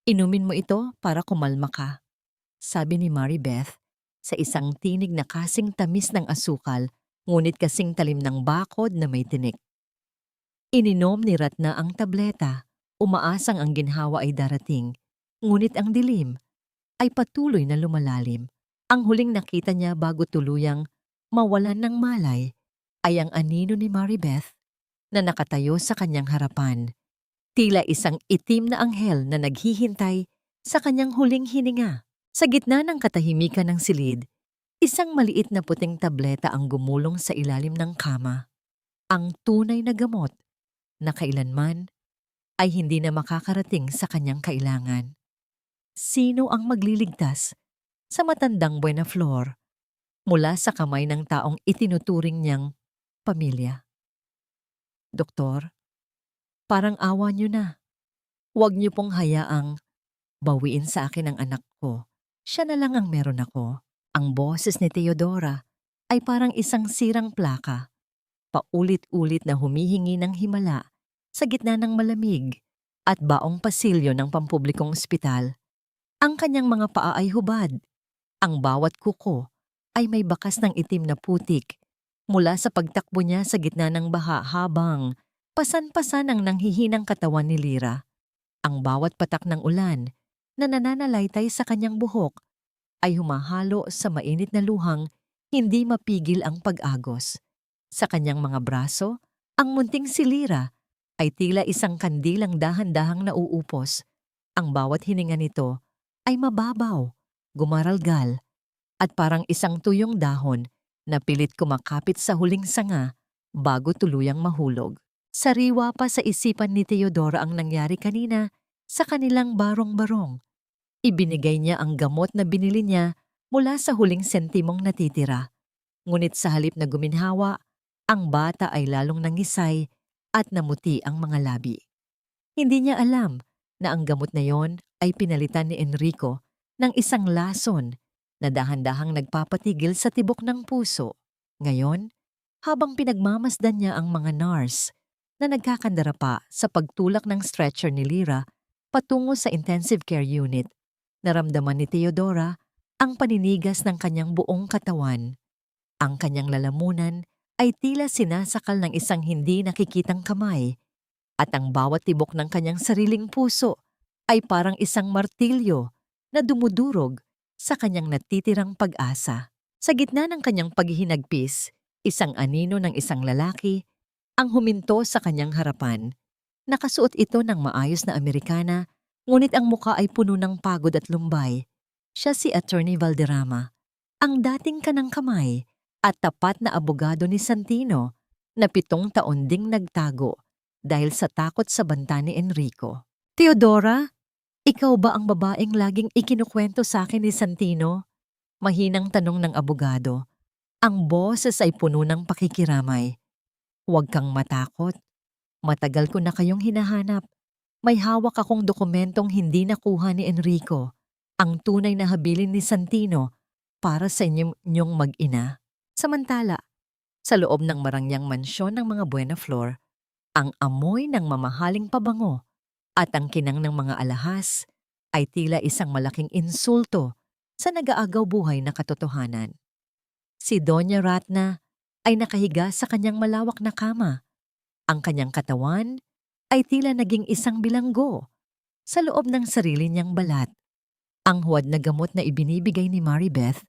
[SPEAKER 1] Inumin mo ito para kumalma ka, sabi ni Maribeth sa isang tinig na kasing tamis ng asukal, ngunit kasing talim ng bakod na may tinik. Ininom ni Ratna ang tableta, umaasang ang ginhawa ay darating, ngunit ang dilim ay patuloy na lumalalim. Ang huling nakita niya bago tuluyang mawalan ng malay ay ang anino ni Maribeth na nakatayo sa kanyang harapan. Tila isang itim na anghel na naghihintay sa kanyang huling hininga. Sa gitna ng katahimikan ng silid, isang maliit na puting tableta ang gumulong sa ilalim ng kama. Ang tunay na gamot na kailanman ay hindi na makakarating sa kanyang kailangan. Sino ang magliligtas sa matandang Buenaflor mula sa kamay ng taong itinuturing niyang pamilya? Doktor, parang awa niyo na. Huwag niyo pong hayaang bawiin sa akin ang anak ko. Siya na lang ang meron ako. Ang boses ni Teodora ay parang isang sirang plaka. Paulit-ulit na humihingi ng himala sa gitna ng malamig at baong pasilyo ng pampublikong ospital. Ang kanyang mga paa ay hubad. Ang bawat kuko ay may bakas ng itim na putik mula sa pagtakbo niya sa gitna ng baha habang pasan-pasan ang nanghihinang katawan ni Lyra. Ang bawat patak ng ulan na nananalaytay sa kanyang buhok ay humahalo sa mainit na luhang hindi mapigil ang pag-agos. Sa kanyang mga braso, ang munting si Lyra ay tila isang kandilang dahan-dahang nauupos. Ang bawat hininga nito ay mababaw, gumaralgal, at parang isang tuyong dahon na pilit kumakapit sa huling sanga bago tuluyang mahulog. Sariwa pa sa isipan ni Teodora ang nangyari kanina sa kanilang barong-barong. Ibinigay niya ang gamot na binili niya mula sa huling sentimong natitira. Ngunit sa halip na guminhawa, ang bata ay lalong nangisay at namuti ang mga labi. Hindi niya alam na ang gamot na yon ay pinalitan ni Enrico ng isang lason na dahan-dahang nagpapatigil sa tibok ng puso. Ngayon, habang pinagmamasdan niya ang mga nurse na nagkakandara pa sa pagtulak ng stretcher ni Lyra patungo sa intensive care unit, naramdaman ni Teodora ang paninigas ng kanyang buong katawan. Ang kanyang lalamunan ay tila sinasakal ng isang hindi nakikitang kamay at ang bawat tibok ng kanyang sariling puso ay parang isang martilyo na dumudurog sa kanyang natitirang pag-asa. Sa gitna ng kanyang paghihinagpis, isang anino ng isang lalaki ang huminto sa kanyang harapan. Nakasuot ito ng maayos na Amerikana, ngunit ang muka ay puno ng pagod at lumbay. Siya si Attorney Valderrama, ang dating kanang kamay at tapat na abogado ni Santino na 7 taon ding nagtago dahil sa takot sa banta ni Enrico. Teodora, ikaw ba ang babaeng laging ikinukwento sa akin ni Santino? Mahinang tanong ng abogado. Ang boses ay puno ng pakikiramay. Huwag kang matakot. Matagal ko na kayong hinahanap. May hawak akong dokumentong hindi nakuha ni Enrico. Ang tunay na habilin ni Santino para sa inyong mag-ina. Samantala, sa loob ng marangyang mansyon ng mga Buenaflor, ang amoy ng mamahaling pabango at ang kinang ng mga alahas ay tila isang malaking insulto sa nag-aagaw buhay na katotohanan. Si Doña Ratna ay nakahiga sa kanyang malawak na kama. Ang kanyang katawan ay tila naging isang bilanggo sa loob ng sarili niyang balat. Ang huwad na gamot na ibinibigay ni Maribeth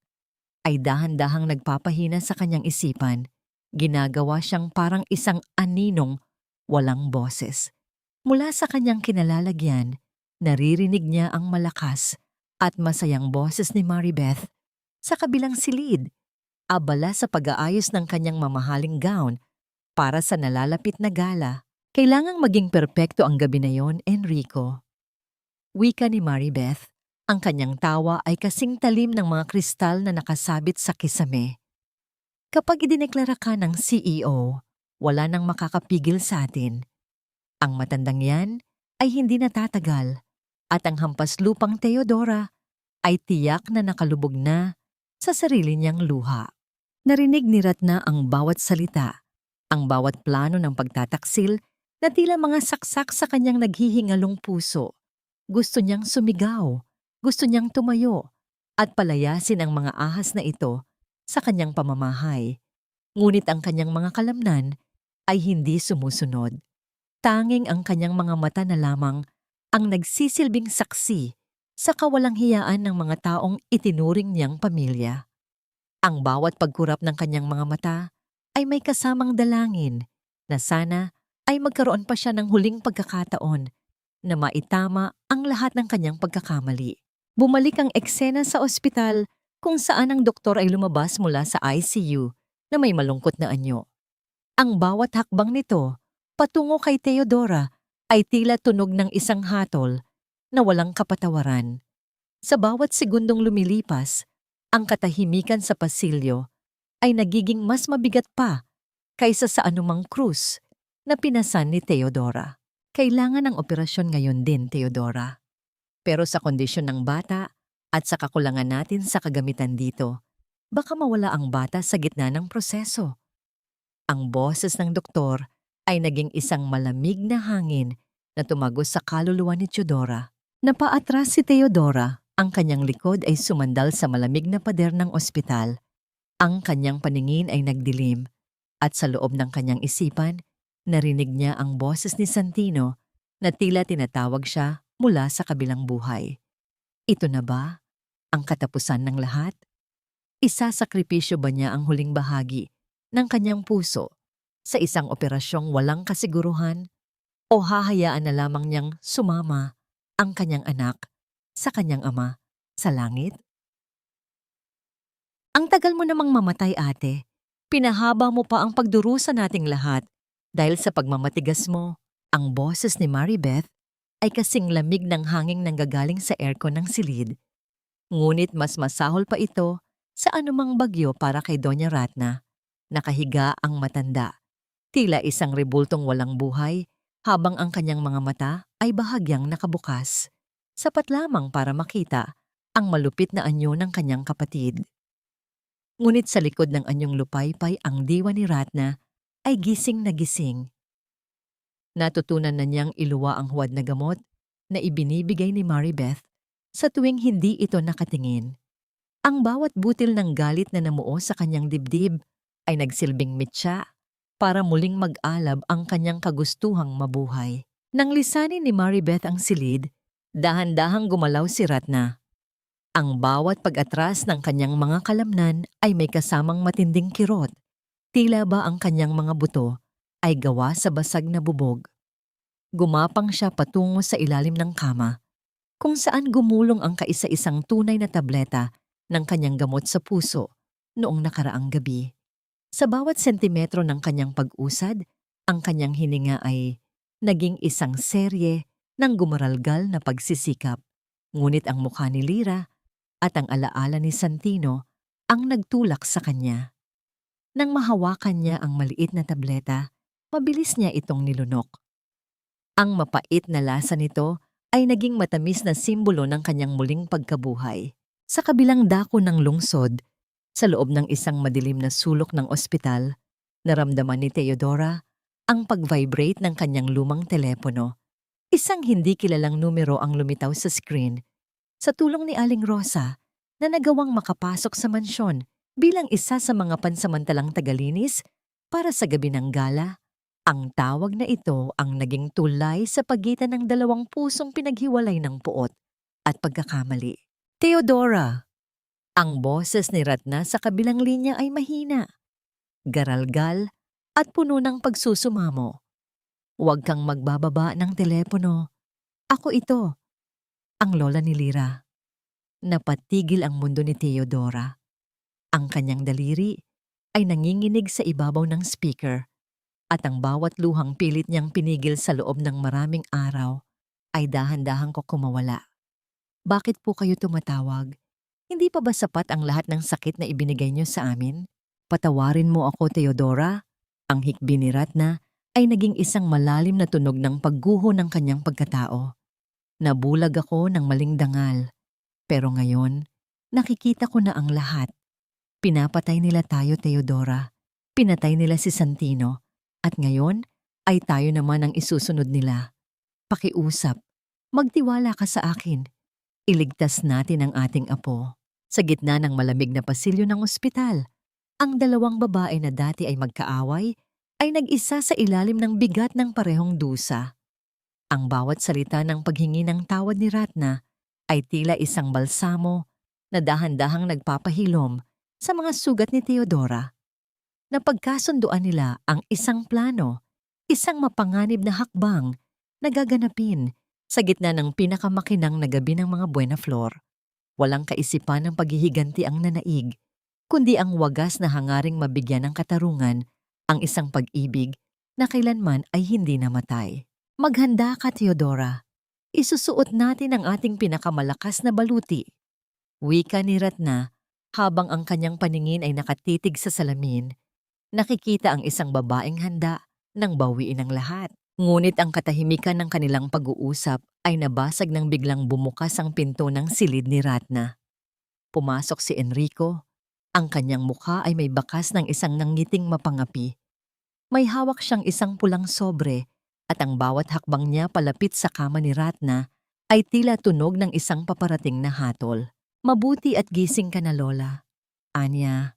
[SPEAKER 1] ay dahan-dahang nagpapahina sa kanyang isipan. Ginagawa siyang parang isang aninong walang boses. Mula sa kanyang kinalalagyan, naririnig niya ang malakas at masayang boses ni Maribeth sa kabilang silid, abala sa pag-aayos ng kanyang mamahaling gown para sa nalalapit na gala. Kailangang maging perpekto ang gabi na yon, Enrico. Wika ni Maribeth, ang kanyang tawa ay kasing talim ng mga kristal na nakasabit sa kisame. Kapag idineklara ka ng CEO, wala nang makakapigil sa atin. Ang matandang yan ay hindi natatagal at ang hampas lupang Teodora ay tiyak na nakalubog na sa sarili niyang luha. Narinig ni Ratna ang bawat salita, ang bawat plano ng pagtataksil na tila mga saksak sa kanyang naghihingalong puso. Gusto niyang sumigaw, gusto niyang tumayo, at palayasin ang mga ahas na ito sa kanyang pamamahay. Ngunit ang kanyang mga kalamnan ay hindi sumusunod. Tanging ang kanyang mga mata na lamang ang nagsisilbing saksi sa kawalang hiyaan ng mga taong itinuring niyang pamilya. Ang bawat pagkurap ng kanyang mga mata ay may kasamang dalangin na sana ay magkaroon pa siya ng huling pagkakataon na maitama ang lahat ng kanyang pagkakamali. Bumalik ang eksena sa ospital kung saan ang doktor ay lumabas mula sa ICU na may malungkot na anyo. Ang bawat hakbang nito patungo kay Theodora ay tila tunog ng isang hatol na walang kapatawaran. Sa bawat segundong lumilipas, ang katahimikan sa pasilyo ay nagiging mas mabigat pa kaysa sa anumang krus na pinasan ni Theodora. Kailangan ng operasyon ngayon din, Theodora. Pero sa kondisyon ng bata at sa kakulangan natin sa kagamitan dito, baka mawala ang bata sa gitna ng proseso. Ang boses ng doktor ay naging isang malamig na hangin na tumagos sa kaluluwa ni Theodora. Napaatras si Theodora. Ang kanyang likod ay sumandal sa malamig na pader ng ospital. Ang kanyang paningin ay nagdilim at sa loob ng kanyang isipan, narinig niya ang boses ni Santino na tila tinatawag siya mula sa kabilang buhay. Ito na ba ang katapusan ng lahat? Isasakripisyo ba niya ang huling bahagi ng kanyang puso sa isang operasyong walang kasiguruhan o hahayaan na lamang niyang sumama ang kanyang anak sa kanyang ama sa langit? Ang tagal mo namang mamatay, ate. Pinahaba mo pa ang pagdurusa nating lahat dahil sa pagmamatigas mo. Ang boses ni Maribeth ay kasing lamig ng hanging nanggagaling sa aircon ng silid. Ngunit mas masahol pa ito sa anumang bagyo para kay Doña Ratna. Nakahiga ang matanda, tila isang rebultong walang buhay habang ang kanyang mga mata ay bahagyang nakabukas. Sapat lamang para makita ang malupit na anyo ng kanyang kapatid. Ngunit sa likod ng anyong lupaypay ang diwa ni Ratna ay gising na gising. Natutunan na niyang iluwa ang huwad na gamot na ibinibigay ni Maribeth sa tuwing hindi ito nakatingin. Ang bawat butil ng galit na namuo sa kanyang dibdib ay nagsilbing mitya para muling mag-alab ang kanyang kagustuhang mabuhay. Nang lisanin ni Maribeth ang silid, dahan-dahang gumalaw si Ratna. Ang bawat pag-atras ng kanyang mga kalamnan ay may kasamang matinding kirot. Tila ba ang kanyang mga buto ay gawa sa basag na bubog. Gumapang siya patungo sa ilalim ng kama, kung saan gumulong ang kaisa-isang tunay na tableta ng kanyang gamot sa puso noong nakaraang gabi. Sa bawat sentimetro ng kanyang pag-usad, ang kanyang hininga ay naging isang serye ng gumaralgal na pagsisikap. Ngunit ang mukha ni Lyra at ang alaala ni Santino ang nagtulak sa kanya. Nang mahawakan niya ang maliit na tableta, mabilis niya itong nilunok. Ang mapait na lasa nito ay naging matamis na simbolo ng kanyang muling pagkabuhay. Sa kabilang dako ng lungsod, sa loob ng isang madilim na sulok ng ospital, naramdaman ni Theodora ang pag-vibrate ng kanyang lumang telepono. Isang hindi kilalang numero ang lumitaw sa screen. Sa tulong ni Aling Rosa na nagawang makapasok sa mansyon bilang isa sa mga pansamantalang tagalinis para sa gabi ng gala, ang tawag na ito ang naging tulay sa pagitan ng dalawang pusong pinaghiwalay ng puot at pagkakamali. Theodora! Ang boses ni Ratna sa kabilang linya ay mahina, garalgal at puno ng pagsusumamo. Huwag kang magbababa ng telepono. Ako ito, ang lola ni Lyra. Napatigil ang mundo ni Theodora. Ang kanyang daliri ay nanginginig sa ibabaw ng speaker at ang bawat luhang pilit niyang pinigil sa loob ng maraming araw ay dahan-dahang ko kumawala. Bakit po kayo tumatawag? Hindi pa ba sapat ang lahat ng sakit na ibinigay niyo sa amin? Patawarin mo ako, Theodora. Ang hikbi ni Ratna ay naging isang malalim na tunog ng pagguho ng kanyang pagkatao. Nabulag ako ng maling dangal. Pero ngayon, nakikita ko na ang lahat. Pinapatay nila tayo, Theodora. Pinatay nila si Santino. At ngayon, ay tayo naman ang isusunod nila. Pakiusap, magtiwala ka sa akin. Iligtas natin ang ating apo. Sa gitna ng malamig na pasilyo ng ospital, ang dalawang babae na dati ay magkaaway ay nag-isa sa ilalim ng bigat ng parehong dusa. Ang bawat salita ng paghingi ng tawad ni Ratna ay tila isang balsamo na dahan-dahang nagpapahilom sa mga sugat ni Theodora. Napagkasunduan nila ang isang plano, isang mapanganib na hakbang na gaganapin sa gitna ng pinakamakinang na gabi ng mga Buena Flor. Walang kaisipan ng paghihiganti ang nanaig, kundi ang wagas na hangaring mabigyan ng katarungan ang isang pag-ibig na kailanman ay hindi namatay. Maghanda ka, Theodora. Isusuot natin ang ating pinakamalakas na baluti. Wika ni Ratna habang ang kanyang paningin ay nakatitig sa salamin. Nakikita ang isang babaeng handa nang bawiin ang lahat. Ngunit ang katahimikan ng kanilang pag-uusap ay nabasag nang biglang bumukas ang pinto ng silid ni Ratna. Pumasok si Enrico. Ang kanyang mukha ay may bakas ng isang nangiting mapangapi. May hawak siyang isang pulang sobre at ang bawat hakbang niya palapit sa kama ni Ratna ay tila tunog ng isang paparating na hatol. Mabuti at gising ka na, Lola. Anya.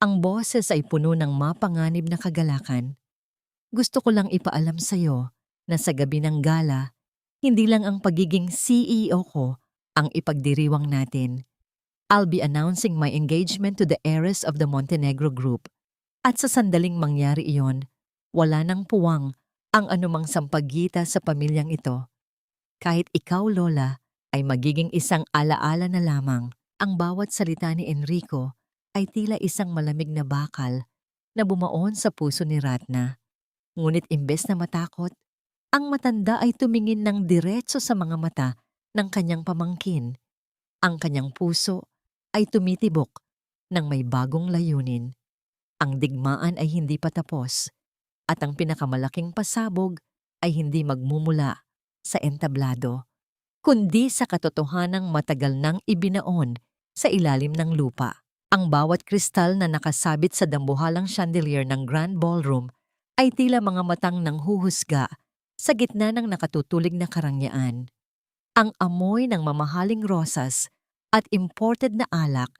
[SPEAKER 1] Ang boses ay puno ng mapanganib na kagalakan. Gusto ko lang ipaalam sa'yo na sa gabi ng gala, hindi lang ang pagiging CEO ko ang ipagdiriwang natin. I'll be announcing my engagement to the heiress of the Montenegro Group. At sa sandaling mangyari iyon, wala nang puwang ang anumang sampagita sa pamilyang ito. Kahit ikaw, Lola, ay magiging isang alaala na lamang. Ang bawat salita ni Enrico ay tila isang malamig na bakal na bumaon sa puso ni Ratna. Ngunit imbes na matakot, ang matanda ay tumingin ng diretso sa mga mata ng kanyang pamangkin. Ang kanyang puso ay tumitibok ng may bagong layunin. Ang digmaan ay hindi pa tapos at ang pinakamalaking pasabog ay hindi magmumula sa entablado, kundi sa katotohanang matagal nang ibinaon sa ilalim ng lupa. Ang bawat kristal na nakasabit sa dambuhalang chandelier ng Grand Ballroom ay tila mga matang nanghuhusga sa gitna ng nakatutulig na karangyaan. Ang amoy ng mamahaling rosas at imported na alak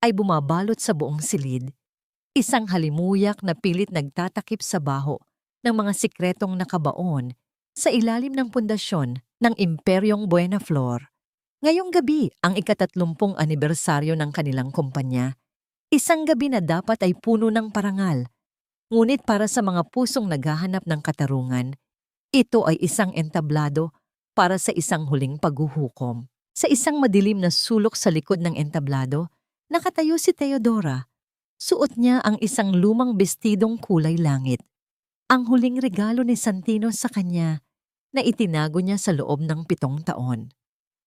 [SPEAKER 1] ay bumabalot sa buong silid, isang halimuyak na pilit nagtatakip sa baho ng mga sikretong nakabaon sa ilalim ng pundasyon ng Imperyong Buena Flor. Ngayong gabi ang ika-30 anibersaryo ng kanilang kumpanya, isang gabi na dapat ay puno ng parangal. Ngunit para sa mga pusong naghahanap ng katarungan, ito ay isang entablado para sa isang huling paghuhukom. Sa isang madilim na sulok sa likod ng entablado, nakatayo si Theodora. Suot niya ang isang lumang bestidong kulay langit. Ang huling regalo ni Santino sa kanya na itinago niya sa loob ng 7 taon.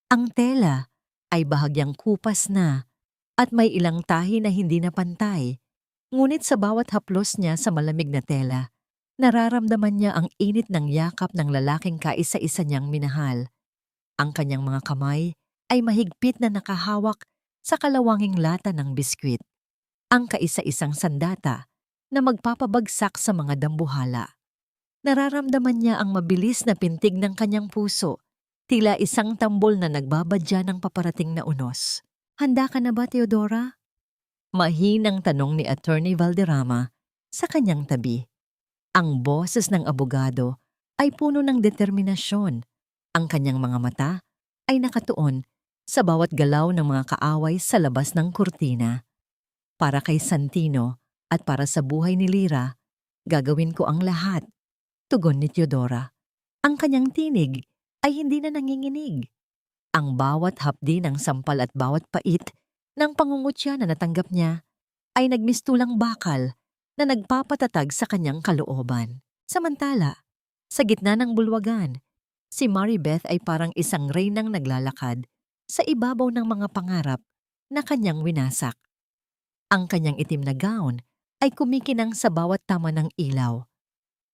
[SPEAKER 1] Ang tela ay bahagyang kupas na at may ilang tahi na hindi na pantay. Ngunit sa bawat haplos niya sa malamig na tela, nararamdaman niya ang init ng yakap ng lalaking kaisa-isa niyang minahal. Ang kanyang mga kamay ay mahigpit na nakahawak sa kalawanging lata ng biskwit. Ang kaisa-isang sandata na magpapabagsak sa mga dambuhala. Nararamdaman niya ang mabilis na pintig ng kanyang puso, tila isang tambol na nagbabadya ng paparating na unos. Handa ka na ba, Theodora? Mahinang tanong ni Attorney Valderrama sa kanyang tabi. Ang boses ng abogado ay puno ng determinasyon. Ang kanyang mga mata ay nakatuon sa bawat galaw ng mga kaaway sa labas ng kurtina. Para kay Santino at para sa buhay ni Lyra, gagawin ko ang lahat. Tugon ni Theodora. Ang kanyang tinig ay hindi na nanginginig. Ang bawat hapdi ng sampal at bawat pait ng pangungutya na natanggap niya ay nagmistulang bakal na nagpapatatag sa kanyang kalooban. Samantala, sa gitna ng bulwagan, si Maribeth ay parang isang reynang naglalakad sa ibabaw ng mga pangarap na kanyang winasak. Ang kanyang itim na gown ay kumikinang sa bawat tama ng ilaw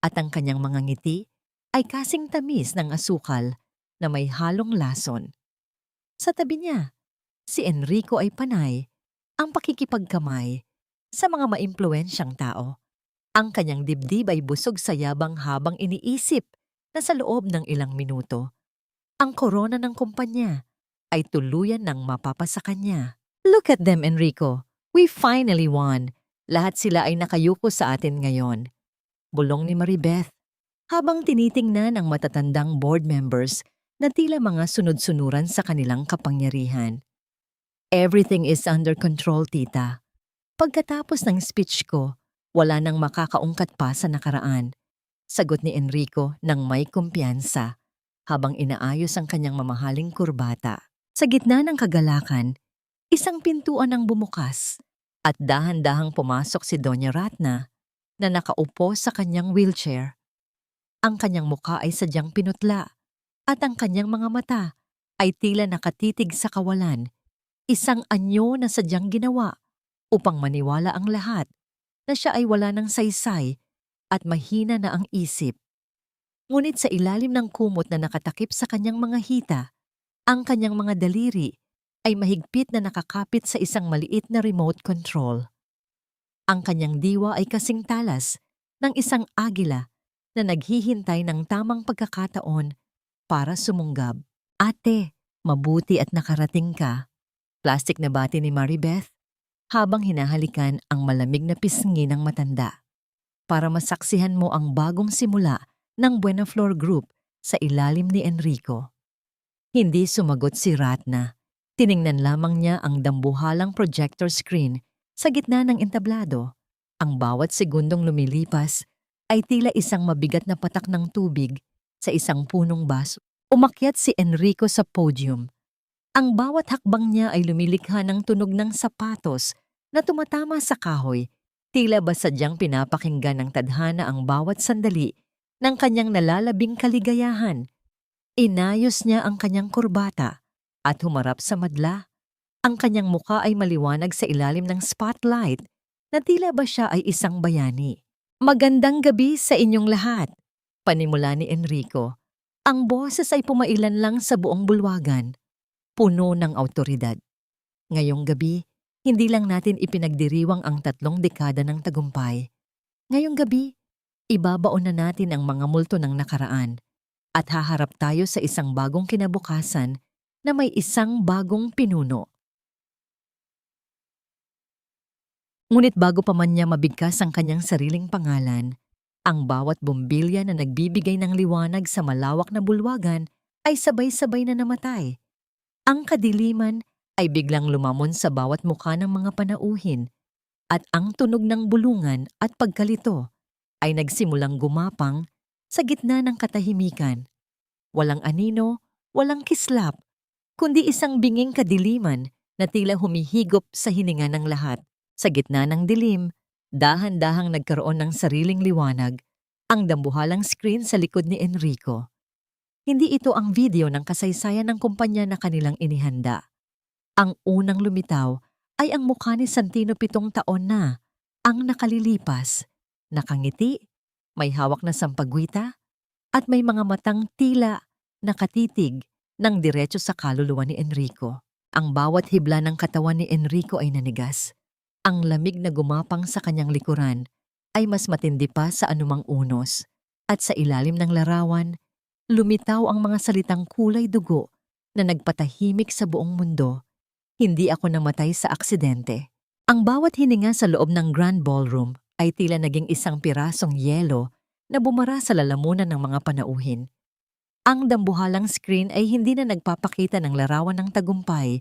[SPEAKER 1] at ang kanyang mga ngiti ay kasing tamis ng asukal na may halong lason. Sa tabi niya, si Enrico ay panay ang pakikipagkamay sa mga maimpluwensyang tao. Ang kanyang dibdib ay busog sa yabang habang iniisip na sa loob ng ilang minuto, ang korona ng kumpanya ay tuluyan ng mapapasa kanya. Look at them, Enrico. We finally won. Lahat sila ay nakayuko sa atin ngayon. Bulong ni Maribeth habang tinitingnan ang matatandang board members na tila mga sunod-sunuran sa kanilang kapangyarihan. Everything is under control, tita. Pagkatapos ng speech ko, wala nang makakaungkat pa sa nakaraan. Sagot ni Enrico ng may kumpiyansa habang inaayos ang kanyang mamahaling kurbata. Sa gitna ng kagalakan, isang pintuan ang bumukas at dahan-dahang pumasok si Doña Ratna na nakaupo sa kanyang wheelchair. Ang kanyang mukha ay sadyang pinutla at ang kanyang mga mata ay tila nakatitig sa kawalan. Isang anyo na sadyang ginawa upang maniwala ang lahat na siya ay wala ng saysay at mahina na ang isip. Ngunit sa ilalim ng kumot na nakatakip sa kanyang mga hita, ang kanyang mga daliri ay mahigpit na nakakapit sa isang maliit na remote control. Ang kanyang diwa ay kasing talas ng isang agila na naghihintay ng tamang pagkakataon para sumunggab. Ate, mabuti at nakarating ka. Plastic na bati ni Maribeth habang hinahalikan ang malamig na pisngi ng matanda para masaksihan mo ang bagong simula ng Buenaflor Group sa ilalim ni Enrico. Hindi sumagot si Ratna. Tiningnan lamang niya ang dambuhalang projector screen sa gitna ng entablado. Ang bawat segundong lumilipas ay tila isang mabigat na patak ng tubig sa isang punong baso. Umakyat si Enrico sa podium. Ang bawat hakbang niya ay lumilikha ng tunog ng sapatos na tumatama sa kahoy. Tila ba sadyang pinapakinggan ng tadhana ang bawat sandali ng kanyang nalalabing kaligayahan. Inayos niya ang kanyang kurbata at humarap sa madla. Ang kanyang mukha ay maliwanag sa ilalim ng spotlight na tila ba siya ay isang bayani. Magandang gabi sa inyong lahat, panimula ni Enrico. Ang boses ay pumailan lang sa buong bulwagan, puno ng awtoridad. Ngayong gabi, hindi lang natin ipinagdiriwang ang 3 dekada ng tagumpay. Ngayong gabi, ibabaon na natin ang mga multo ng nakaraan at haharap tayo sa isang bagong kinabukasan na may isang bagong pinuno. Ngunit bago pa man niya mabigkas ang kanyang sariling pangalan, ang bawat bumbilya na nagbibigay ng liwanag sa malawak na bulwagan ay sabay-sabay na namatay. Ang kadiliman ay biglang lumamon sa bawat mukha ng mga panauhin at ang tunog ng bulungan at pagkalito ay nagsimulang gumapang sa gitna ng katahimikan. Walang anino, walang kislap, kundi isang binging kadiliman na tila humihigop sa hininga ng lahat. Sa gitna ng dilim, dahan-dahang nagkaroon ng sariling liwanag ang dambuhalang screen sa likod ni Enrico. Hindi ito ang video ng kasaysayan ng kumpanya na kanilang inihanda. Ang unang lumitaw ay ang mukha ni Santino 7 taon na, ang nakalilipas, nakangiti, may hawak na sampagwita, at may mga matang tila nakatitig ng diretso sa kaluluwa ni Enrico. Ang bawat hibla ng katawan ni Enrico ay nanigas. Ang lamig na gumapang sa kanyang likuran ay mas matindi pa sa anumang unos, at sa ilalim ng larawan, lumitaw ang mga salitang kulay dugo na nagpatahimik sa buong mundo. Hindi ako namatay sa aksidente. Ang bawat hininga sa loob ng Grand Ballroom ay tila naging isang pirasong yelo na bumara sa lalamunan ng mga panauhin. Ang dambuhalang screen ay hindi na nagpapakita ng larawan ng tagumpay,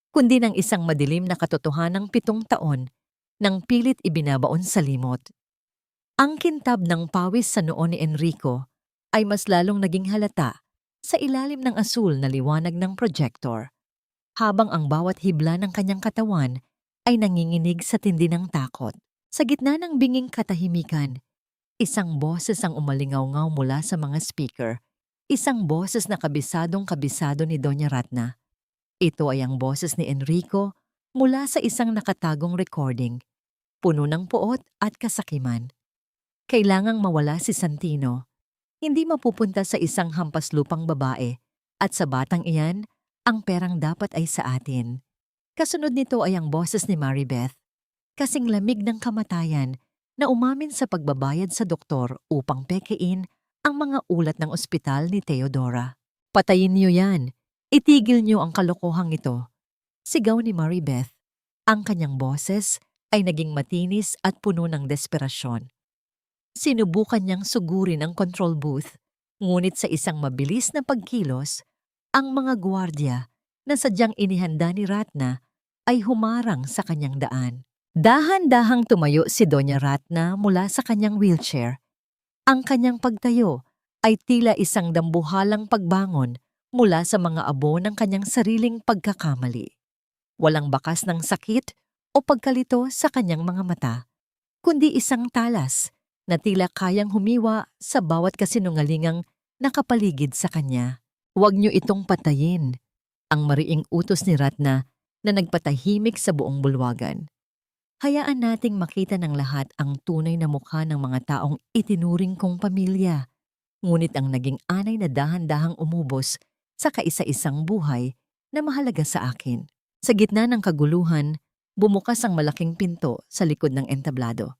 [SPEAKER 1] kundi ng isang madilim na katotohanang 7 taon nang pilit ibinabaon sa limot. Ang kintab ng pawis sa noo ni Enrico ay mas lalong naging halata sa ilalim ng asul na liwanag ng projector, habang ang bawat hibla ng kanyang katawan ay nanginginig sa tindi ng takot. Sa gitna ng binging katahimikan, isang boses ang umalingaw-ngaw mula sa mga speaker, isang boses na kabisadong-kabisado ni Doña Ratna. Ito ay ang boses ni Enrico mula sa isang nakatagong recording, puno ng puot at kasakiman. Kailangang mawala si Santino. Hindi mapupunta sa isang hampaslupang babae, at sa batang iyan, ang perang dapat ay sa atin. Kasunod nito ay ang boses ni Maribeth, kasing lamig ng kamatayan na umamin sa pagbabayad sa doktor upang pekein ang mga ulat ng ospital ni Theodora. Patayin niyo yan. Itigil niyo ang kalokohang ito, sigaw ni Maribeth. Ang kanyang boses ay naging matinis at puno ng desperasyon. Sinubukan niyang sugurin ang control booth, ngunit sa isang mabilis na pagkilos, ang mga gwardiya na sadyang inihanda ni Ratna ay humarang sa kanyang daan. Dahan-dahang tumayo si Doña Ratna mula sa kanyang wheelchair. Ang kanyang pagtayo ay tila isang dambuhalang pagbangon mula sa mga abo ng kanyang sariling pagkakamali. Walang bakas ng sakit o pagkalito sa kanyang mga mata, kundi isang talas na tila kayang humiwa sa bawat kasinungalingang nakapaligid sa kanya. Huwag niyo itong patayin, ang mariing utos ni Ratna na nagpatahimik sa buong bulwagan. Hayaan nating makita ng lahat ang tunay na mukha ng mga taong itinuring kong pamilya. Ngunit ang naging anay na dahan-dahang umubos sa kaisa-isang buhay na mahalaga sa akin. Sa gitna ng kaguluhan, bumukas ang malaking pinto sa likod ng entablado.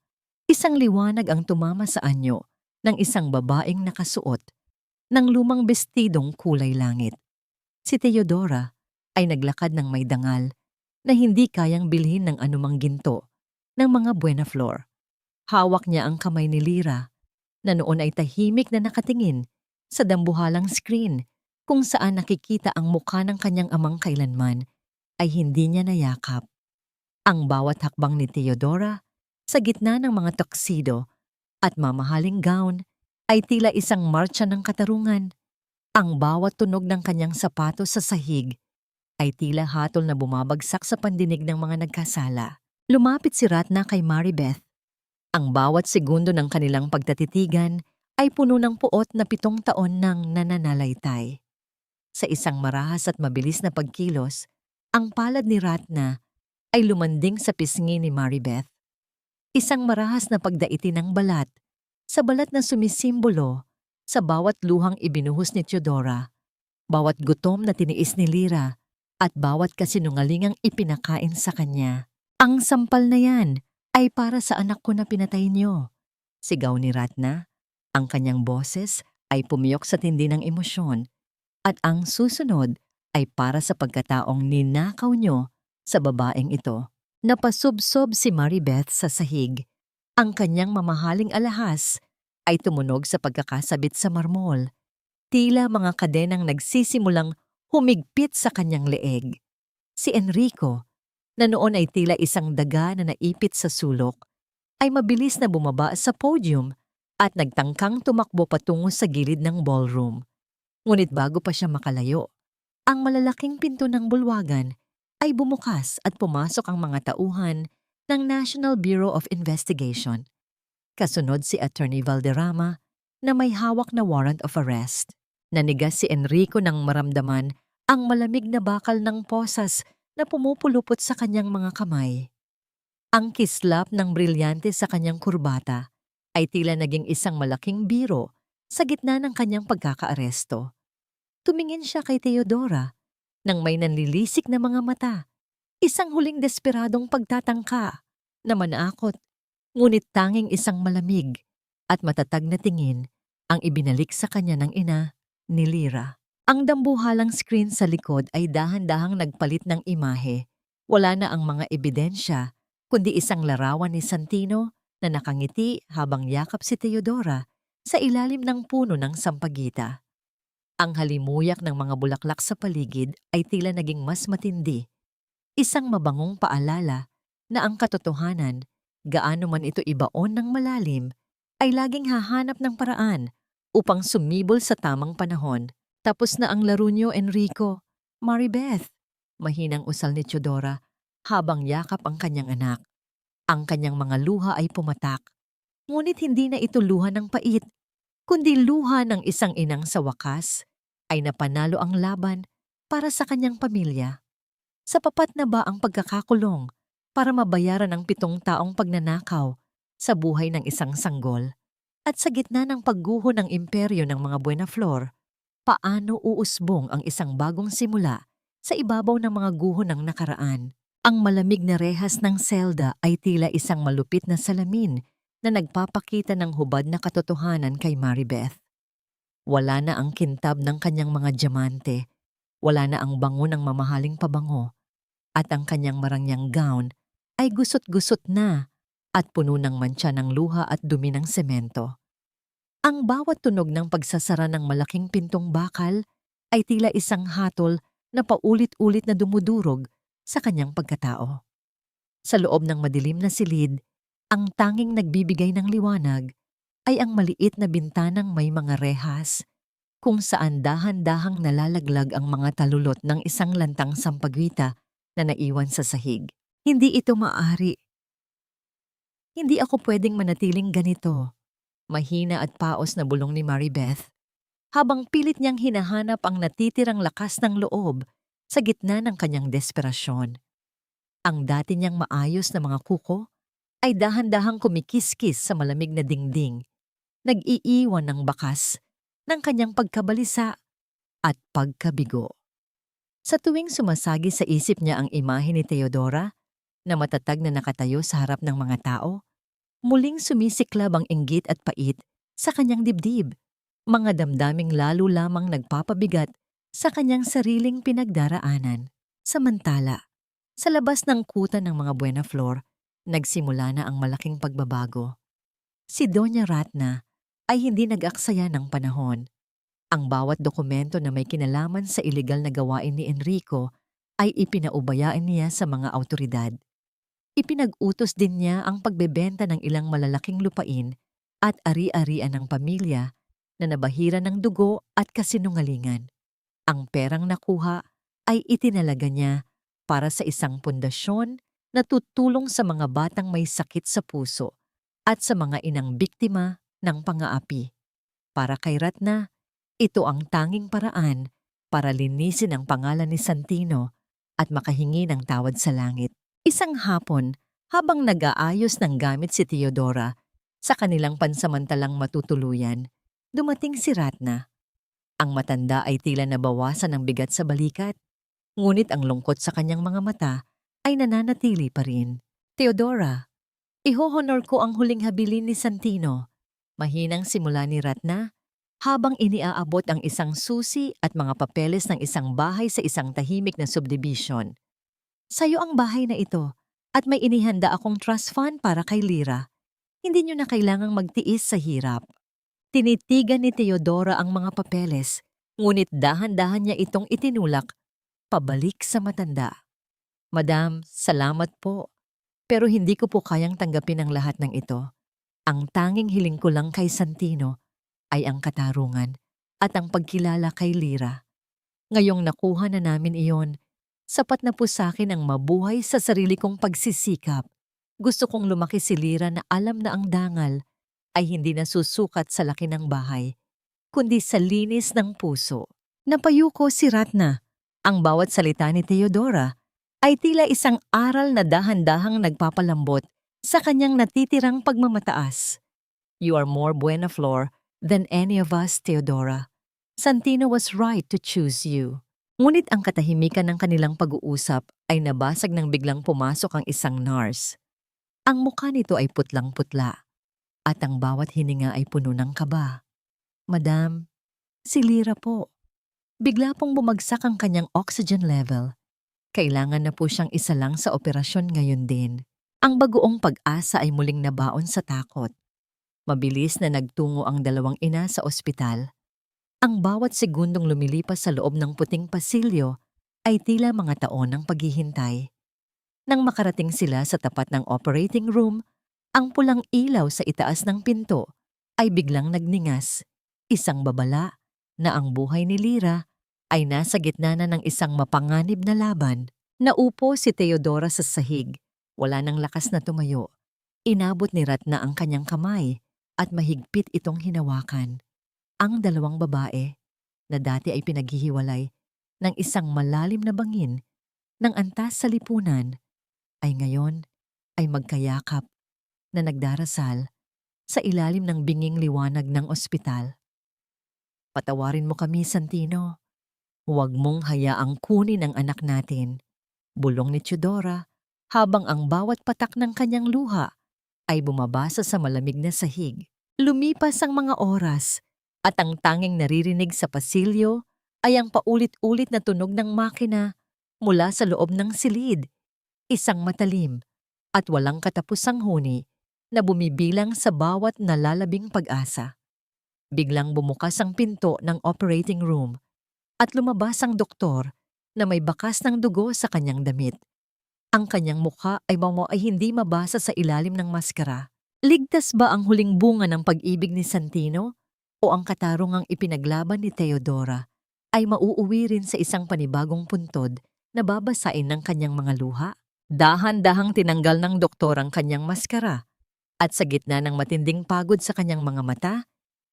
[SPEAKER 1] Isang liwanag ang tumama sa anyo ng isang babaeng nakasuot ng lumang bestidong kulay langit. Si Teodora ay naglakad ng may dangal na hindi kayang bilhin ng anumang ginto ng mga Buena Flor. Hawak niya ang kamay ni Lyra na noon ay tahimik na nakatingin sa dambuhalang screen kung saan nakikita ang mukha ng kanyang amang kailanman ay hindi niya nayakap. Ang bawat hakbang ni Teodora sa gitna ng mga tuxedo at mamahaling gown ay tila isang marcha ng katarungan. Ang bawat tunog ng kanyang sapatos sa sahig ay tila hatol na bumabagsak sa pandinig ng mga nagkasala. Lumapit si Ratna kay Maribeth. Ang bawat segundo ng kanilang pagtatitigan ay puno ng puot na 7 taon nang nananalaytay. Sa isang marahas at mabilis na pagkilos, ang palad ni Ratna ay lumanding sa pisngi ni Maribeth. Isang marahas na pagdaiti ng balat, sa balat na sumisimbolo sa bawat luhang ibinuhos ni Teodora, bawat gutom na tiniis ni Lyra, at bawat kasinungalingang ipinakain sa kanya. Ang sampal na yan ay para sa anak ko na pinatay niyo. Sigaw ni Ratna. Ang kanyang boses ay pumiyok sa tindi ng emosyon, at ang susunod ay para sa pagkataong ninakaw niyo sa babaeng ito. Napasubsob si Maribeth sa sahig. Ang kanyang mamahaling alahas ay tumunog sa pagkakasabit sa marmol. Tila mga kadenang nagsisimulang humigpit sa kanyang leeg. Si Enrico, na noon ay tila isang daga na naipit sa sulok, ay mabilis na bumaba sa podium at nagtangkang tumakbo patungo sa gilid ng ballroom. Ngunit bago pa siya makalayo, ang malalaking pinto ng bulwagan ay bumukas at pumasok ang mga tauhan ng National Bureau of Investigation. Kasunod si Attorney Valderrama na may hawak na warrant of arrest. Nanigas si Enrico nang maramdaman ang malamig na bakal ng posas na pumupulupot sa kanyang mga kamay. Ang kislap ng brilyante sa kanyang kurbata ay tila naging isang malaking biro sa gitna ng kanyang pagkakaaresto. Tumingin siya kay Teodora nang may nanlilisik na mga mata. Isang huling desperadong pagtatangka na manakot, ngunit tanging isang malamig at matatag na tingin ang ibinalik sa kanya ng ina ni Lyra. Ang dambuhalang screen sa likod ay dahan-dahang nagpalit ng imahe. Wala na ang mga ebidensya, kundi isang larawan ni Santino na nakangiti habang yakap si Teodora sa ilalim ng puno ng sampagita. Ang halimuyak ng mga bulaklak sa paligid ay tila naging mas matindi. Isang mabangong paalala na ang katotohanan, gaano man ito ibaon ng malalim, ay laging hahanap ng paraan upang sumibol sa tamang panahon. Tapos na ang laro niyo, Enrico. Maribeth, mahinang usal ni Teodora habang yakap ang kanyang anak. Ang kanyang mga luha ay pumatak. Ngunit hindi na ito luha ng pait, kundi luha ng isang inang sa wakas ay napanalo ang laban para sa kanyang pamilya. Sapapat na ba ang pagkakakulong para mabayaran ang 7 taong pagnanakaw sa buhay ng isang sanggol? At sa gitna ng pagguho ng imperyo ng mga Buena Flor, paano uusbong ang isang bagong simula sa ibabaw ng mga guho ng nakaraan? Ang malamig na rehas ng selda ay tila isang malupit na salamin na nagpapakita ng hubad na katotohanan kay Maribeth. Wala na ang kintab ng kanyang mga diamante, wala na ang bango ng mamahaling pabango, at ang kanyang marangyang gown ay gusot-gusot na at puno ng mantsa ng luha at dumi ng semento. Ang bawat tunog ng pagsasara ng malaking pintong bakal ay tila isang hatol na paulit-ulit na dumudurog sa kanyang pagkatao. Sa loob ng madilim na silid, ang tanging nagbibigay ng liwanag ay ang maliit na bintanang may mga rehas kung saan dahan-dahang nalalaglag ang mga talulot ng isang lantang sampagwita na naiwan sa sahig. Hindi ito maaari. Hindi ako pwedeng manatiling ganito. Mahina at paos na bulong ni Maribeth habang pilit niyang hinahanap ang natitirang lakas ng loob sa gitna ng kanyang desperasyon. Ang dati niyang maayos na mga kuko ay dahan-dahang kumikiskis sa malamig na dingding, nag-iiwan ng bakas ng kanyang pagkabalisa at pagkabigo. Sa tuwing sumasagi sa isip niya ang imahe ni Theodora na matatag na nakatayo sa harap ng mga tao, muling sumisiklab ang inggit at pait sa kanyang dibdib, mga damdaming lalo lamang nagpapabigat sa kanyang sariling pinagdaraanan. Samantala, sa labas ng kuta ng mga Buena Flor, nagsimula na ang malaking pagbabago. Si Doña Ratna ay hindi nag-aksaya ng panahon. Ang bawat dokumento na may kinalaman sa ilegal na gawain ni Enrico ay ipinaubayaan niya sa mga awtoridad. Ipinag-utos din niya ang pagbebenta ng ilang malalaking lupain at ari-arian ng pamilya na nabahira ng dugo at kasinungalingan. Ang perang nakuha ay itinalaga niya para sa isang pundasyon na tutulong sa mga batang may sakit sa puso at sa mga inang biktima ng pang-aapi. Para kay Ratna, ito ang tanging paraan para linisin ang pangalan ni Santino at makahingi ng tawad sa langit. Isang hapon, habang nag-aayos ng gamit si Theodora sa kanilang pansamantalang matutuluyan, dumating si Ratna. Ang matanda ay tila nabawasan ng bigat sa balikat, ngunit ang lungkot sa kanyang mga mata ay nananatili pa rin. Theodora, ihohonor ko ang huling habilin ni Santino. Mahinang simula ni Ratna habang iniaabot ang isang susi at mga papeles ng isang bahay sa isang tahimik na subdivision. Sa'yo ang bahay na ito at may inihanda akong trust fund para kay Lyra. Hindi niyo na kailangang magtiis sa hirap. Tinitigan ni Theodora ang mga papeles, ngunit dahan-dahan niya itong itinulak pabalik sa matanda. Madam, salamat po, pero hindi ko po kayang tanggapin ang lahat ng ito. Ang tanging hiling ko lang kay Santino ay ang katarungan at ang pagkilala kay Lyra. Ngayong nakuha na namin iyon, sapat na po sa akin ang mabuhay sa sarili kong pagsisikap. Gusto kong lumaki si Lyra na alam na ang dangal ay hindi nasusukat sa laki ng bahay, kundi sa linis ng puso. Napayuko si Ratna. Ang bawat salita ni Theodora ay tila isang aral na dahan-dahang nagpapalambot sa kanyang natitirang pagmamataas. You are more Buena Flor than any of us, Theodora. Santino was right to choose you. Ngunit ang katahimikan ng kanilang pag-uusap ay nabasag nang biglang pumasok ang isang nurse. Ang mukha nito ay putlang-putla at ang bawat hininga ay puno ng kaba. Madam, si Lyra po. Bigla pong bumagsak ang kanyang oxygen level. Kailangan na po siyang isalang sa operasyon ngayon din. Ang bagoong pag-asa ay muling nabaon sa takot. Mabilis na nagtungo ang dalawang ina sa ospital. Ang bawat segundong lumilipas sa loob ng puting pasilyo ay tila mga taon ng paghihintay. Nang makarating sila sa tapat ng operating room, ang pulang ilaw sa itaas ng pinto ay biglang nagningas. Isang babala na ang buhay ni Lyra ay nasa gitna na ng isang mapanganib na laban. Naupo si Theodora sa sahig. Wala nang lakas na tumayo. Inabot ni Ratna ang kanyang kamay at mahigpit itong hinawakan. Ang dalawang babae na dati ay pinaghihiwalay ng isang malalim na bangin ng antas sa lipunan ay ngayon ay magkayakap na nagdarasal sa ilalim ng binging liwanag ng ospital. Patawarin mo kami, Santino. Huwag mong hayaang kunin ang anak natin, bulong ni Theodora habang ang bawat patak ng kanyang luha ay bumabasa sa malamig na sahig. Lumipas ang mga oras at ang tanging naririnig sa pasilyo ay ang paulit-ulit na tunog ng makina mula sa loob ng silid. Isang matalim at walang katapusang huni na bumibilang sa bawat nalalabing pag-asa. Biglang bumukas ang pinto ng operating room at lumabas ang doktor na may bakas ng dugo sa kanyang damit. Ang kanyang mukha ay hindi mabasa sa ilalim ng maskara. Ligtas ba ang huling bunga ng pag-ibig ni Santino o ang katarungang ipinaglaban ni Teodora ay mauuwi rin sa isang panibagong puntod na babasain ng kanyang mga luha? Dahan-dahang tinanggal ng doktor ang kanyang maskara at sa gitna ng matinding pagod sa kanyang mga mata,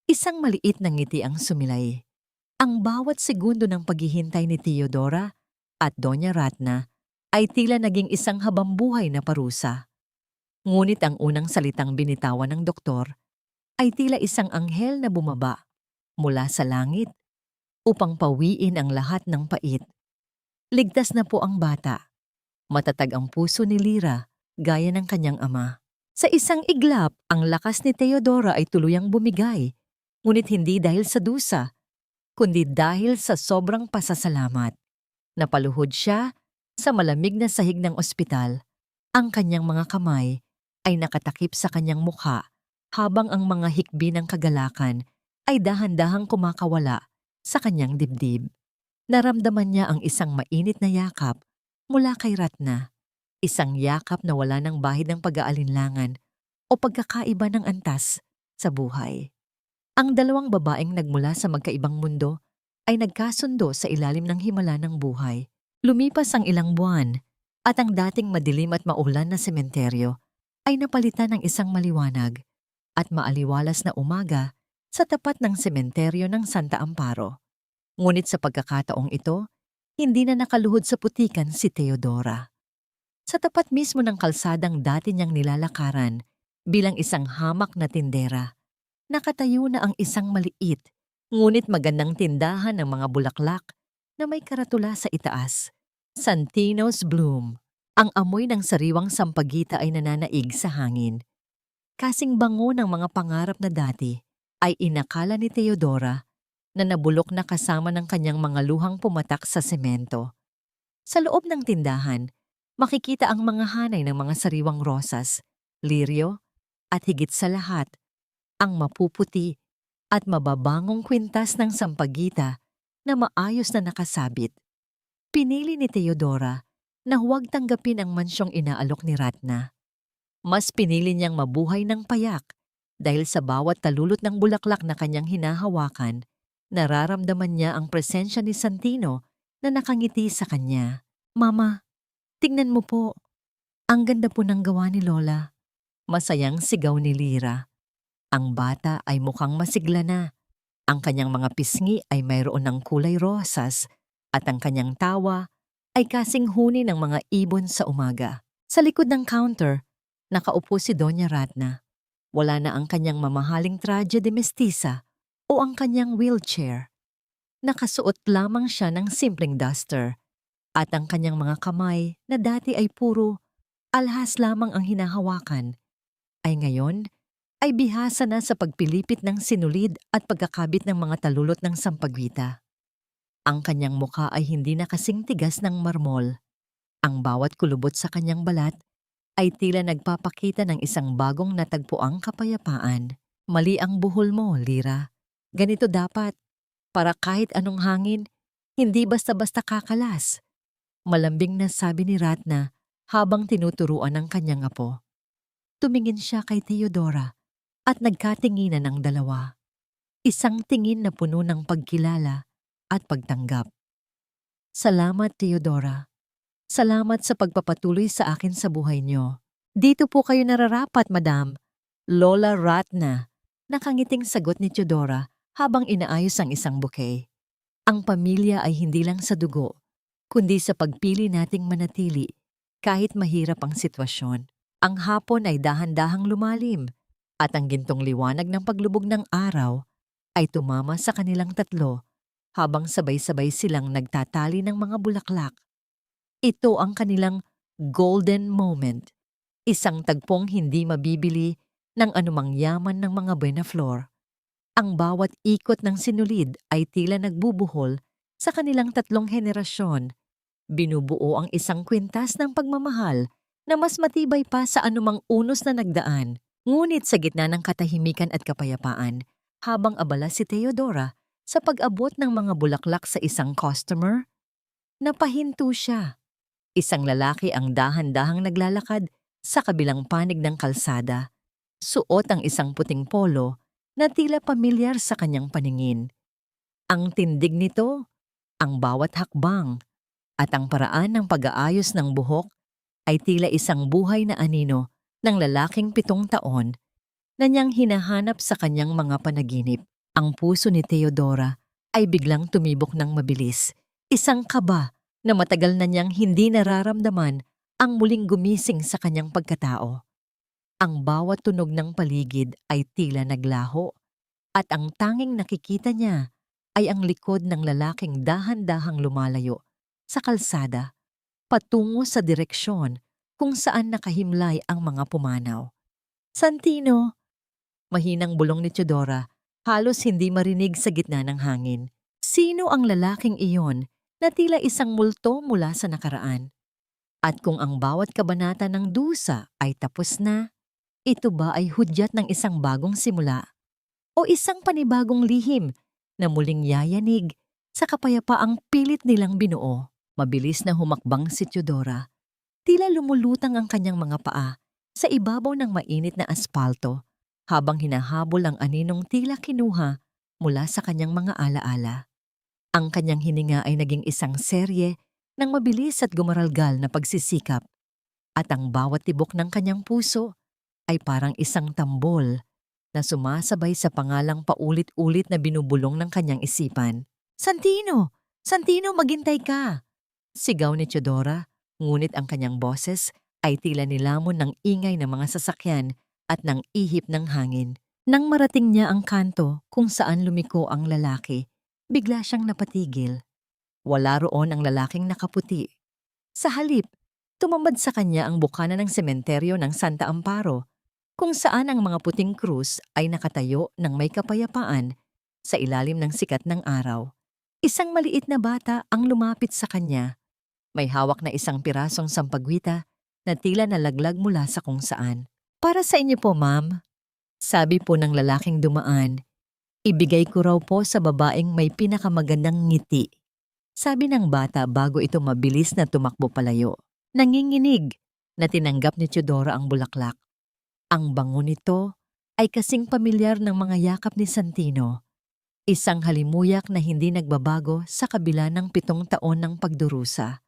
[SPEAKER 1] isang maliit na ngiti ang sumilay. Ang bawat segundo ng paghihintay ni Teodora at Doña Ratna ay tila naging isang habambuhay na parusa. Ngunit ang unang salitang binitawan ng doktor ay tila isang anghel na bumaba mula sa langit upang pawiin ang lahat ng pait. Ligtas na po ang bata. Matatag ang puso ni Lyra gaya ng kanyang ama. Sa isang iglap, ang lakas ni Teodora ay tuluyang bumigay, ngunit hindi dahil sa dusa, kundi dahil sa sobrang pasasalamat. Napaluhod siya sa malamig na sahig ng ospital. Ang kanyang mga kamay ay nakatakip sa kanyang mukha habang ang mga hikbi ng kagalakan ay dahan-dahang kumakawala sa kanyang dibdib. Naramdaman niya ang isang mainit na yakap mula kay Ratna. Isang yakap na wala ng bahid ng pag-aalinlangan o pagkakaiba ng antas sa buhay. Ang dalawang babaeng nagmula sa magkaibang mundo ay nagkasundo sa ilalim ng himala ng buhay. Lumipas ang ilang buwan at ang dating madilim at maulan na sementeryo ay napalitan ng isang maliwanag at maaliwalas na umaga sa tapat ng sementeryo ng Santa Amparo. Ngunit sa pagkakataong ito, hindi na nakaluhod sa putikan si Teodora. Sa tapat mismo ng kalsadang dati niyang nilalakaran bilang isang hamak na tindera, nakatayo na ang isang maliit ngunit magandang tindahan ng mga bulaklak na may karatula sa itaas. Santino's Bloom. Ang amoy ng sariwang sampagita ay nananaig sa hangin. Kasing bango ng mga pangarap na dati ay inakala ni Teodora na nabulok na kasama ng kanyang mga luhang pumatak sa semento. Sa loob ng tindahan, makikita ang mga hanay ng mga sariwang rosas, liryo, at higit sa lahat, ang mapuputi at mababangong kwintas ng sampagita na maayos na nakasabit. Pinili ni Teodora na huwag tanggapin ang mansyong inaalok ni Ratna. Mas pinili niyang mabuhay ng payak dahil sa bawat talulot ng bulaklak na kanyang hinahawakan, nararamdaman niya ang presensya ni Santino na nakangiti sa kanya. Mama, tingnan mo po. Ang ganda po ng gawa ni Lola. Masayang sigaw ni Lyra. Ang bata ay mukhang masigla na. Ang kanyang mga pisngi ay mayroon ng kulay rosas at ang kanyang tawa ay kasing huni ng mga ibon sa umaga. Sa likod ng counter, nakaupo si Doña Ratna. Wala na ang kanyang mamahaling traje de mestiza o ang kanyang wheelchair. Nakasuot lamang siya ng simpleng duster at ang kanyang mga kamay na dati ay puro alhas lamang ang hinahawakan ay ngayon ay bihasa na sa pagpilipit ng sinulid at pagkakabit ng mga talulot ng sampagwita. Ang kanyang mukha ay hindi na kasing tigas ng marmol. Ang bawat kulubot sa kanyang balat ay tila nagpapakita ng isang bagong natagpuang kapayapaan. Mali ang buhol mo, Lyra. Ganito dapat, para kahit anong hangin, hindi basta-basta kakalas. Malambing na sabi ni Ratna habang tinuturuan ng kanyang apo. Tumingin siya kay Teodora at nagkatinginan ang dalawa. Isang tingin na puno ng pagkilala at pagtanggap. Salamat, Teodora. Salamat sa pagpapatuloy sa akin sa buhay niyo. Dito po kayo nararapat, Madam. Lola Ratna. Nakangiting sagot ni Teodora habang inaayos ang isang bouquet. Ang pamilya ay hindi lang sa dugo, kundi sa pagpili nating manatili kahit mahirap ang sitwasyon. Ang hapon ay dahan-dahang lumalim at ang gintong liwanag ng paglubog ng araw ay tumama sa kanilang tatlo habang sabay-sabay silang nagtatali ng mga bulaklak. Ito ang kanilang golden moment, isang tagpong hindi mabibili ng anumang yaman ng mga Buenaflor. Ang bawat ikot ng sinulid ay tila nagbubuhol sa kanilang tatlong henerasyon. Binubuo ang isang kwintas ng pagmamahal na mas matibay pa sa anumang unos na nagdaan. Ngunit sa gitna ng katahimikan at kapayapaan, habang abala si Theodora sa pag-abot ng mga bulaklak sa isang customer, napahinto siya. Isang lalaki ang dahan-dahang naglalakad sa kabilang panig ng kalsada. Suot ang isang puting polo na tila pamilyar sa kanyang paningin. Ang tindig nito, ang bawat hakbang, at ang paraan ng pag-aayos ng buhok ay tila isang buhay na anino ng lalaking 7 taon na niyang hinahanap sa kanyang mga panaginip. Ang puso ni Theodora ay biglang tumibok ng mabilis. Isang kaba na matagal na niyang hindi nararamdaman ang muling gumising sa kanyang pagkatao. Ang bawat tunog ng paligid ay tila naglaho at ang tanging nakikita niya ay ang likod ng lalaking dahan-dahang lumalayo sa kalsada patungo sa direksyon kung saan nakahimlay ang mga pumanaw. Santino, mahinang bulong ni Theodora, halos hindi marinig sa gitna ng hangin. Sino ang lalaking iyon na tila isang multo mula sa nakaraan? At kung ang bawat kabanata ng dusa ay tapos na, ito ba ay hudyat ng isang bagong simula o isang panibagong lihim na muling yayanig sa kapayapaang pilit nilang binuo? Mabilis na humakbang si Theodora. Tila lumulutang ang kanyang mga paa sa ibabaw ng mainit na aspalto habang hinahabol ang aninong tila kinuha mula sa kanyang mga alaala. Ang kanyang hininga ay naging isang serye ng mabilis at gumaralgal na pagsisikap at ang bawat tibok ng kanyang puso ay parang isang tambol na sumasabay sa pangalang paulit-ulit na binubulong ng kanyang isipan. Santino! Santino, maghintay ka! Sigaw ni Theodora, ngunit ang kanyang boses ay tila nilamon ng ingay ng mga sasakyan at ng ihip ng hangin. Nang marating niya ang kanto kung saan lumiko ang lalaki, bigla siyang napatigil. Wala roon ang lalaking nakaputi. Sa halip, tumambad sa kanya ang bukana ng sementeryo ng Santa Amparo, kung saan ang mga puting krus ay nakatayo ng may kapayapaan sa ilalim ng sikat ng araw. Isang maliit na bata ang lumapit sa kanya. May hawak na isang pirasong sampagwita na tila nalaglag mula sa kung saan. Para sa inyo po, ma'am. Sabi po ng lalaking dumaan, ibigay ko raw po sa babaeng may pinakamagandang ngiti. Sabi ng bata bago ito mabilis na tumakbo palayo. Nanginginig na tinanggap ni Theodora ang bulaklak. Ang bango nito ay kasing pamilyar ng mga yakap ni Santino. Isang halimuyak na hindi nagbabago sa kabila ng 7 taon ng pagdurusa.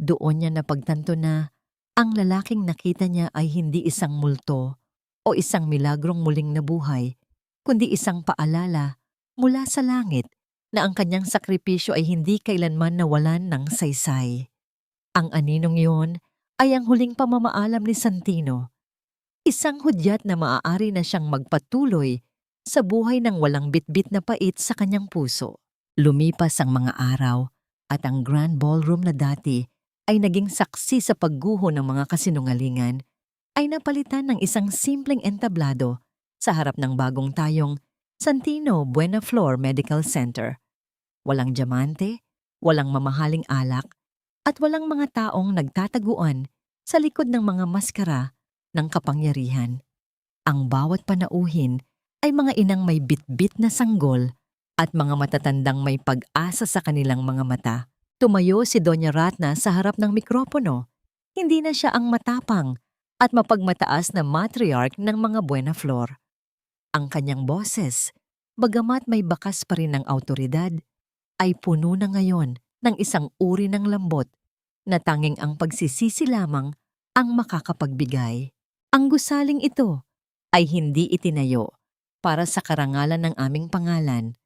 [SPEAKER 1] Doon niya napagtanto na ang lalaking nakita niya ay hindi isang multo o isang milagrong muling nabuhay, kundi isang paalala mula sa langit na ang kanyang sakripisyo ay hindi kailanman nawalan ng saysay. Ang aninong yun ay ang huling pamamaalam ni Santino. Isang hudyat na maaari na siyang magpatuloy sa buhay ng walang bitbit na pait sa kanyang puso. Lumipas ang mga araw at ang grand ballroom na dati ay naging saksi sa pagguho ng mga kasinungalingan ay napalitan ng isang simpleng entablado sa harap ng bagong tayong Santino Buenaflor Medical Center. Walang diamante, walang mamahaling alak, at walang mga taong nagtataguan sa likod ng mga maskara ng kapangyarihan. Ang bawat panauhin ay mga inang may bitbit na sanggol at mga matatandang may pag-asa sa kanilang mga mata. Tumayo si Doña Ratna sa harap ng mikropono. Hindi na siya ang matapang at mapagmataas na matriarch ng mga Buenaflor. Ang kanyang boses, bagamat may bakas pa rin ng autoridad, ay puno na ngayon ng isang uri ng lambot na tanging ang pagsisisi lamang ang makakapagbigay. Ang gusaling ito ay hindi itinayo para sa karangalan ng aming pangalan.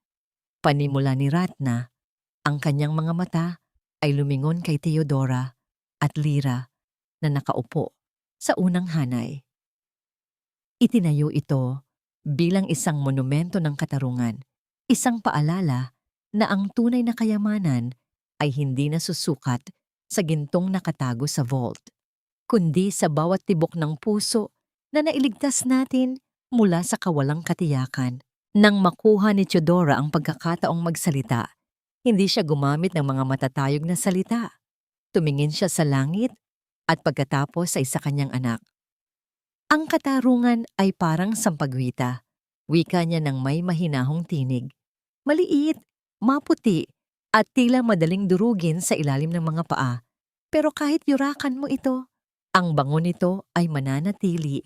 [SPEAKER 1] Panimula ni Ratna, ang kanyang mga mata ay lumingon kay Theodora at Lyra na nakaupo sa unang hanay. Itinayo ito bilang isang monumento ng katarungan, isang paalala na ang tunay na kayamanan ay hindi nasusukat sa gintong nakatago sa vault, kundi sa bawat tibok ng puso na nailigtas natin mula sa kawalang katiyakan. Nang makuha ni Theodora ang pagkakataong magsalita, hindi siya gumamit ng mga matatayog na salita. Tumingin siya sa langit at pagkatapos ay sa kanyang anak. Ang katarungan ay parang sampagwita. Wika niya ng may mahinahong tinig. Maliit, maputi, at tila madaling durugin sa ilalim ng mga paa. Pero kahit yurakan mo ito, ang bango nito ay mananatili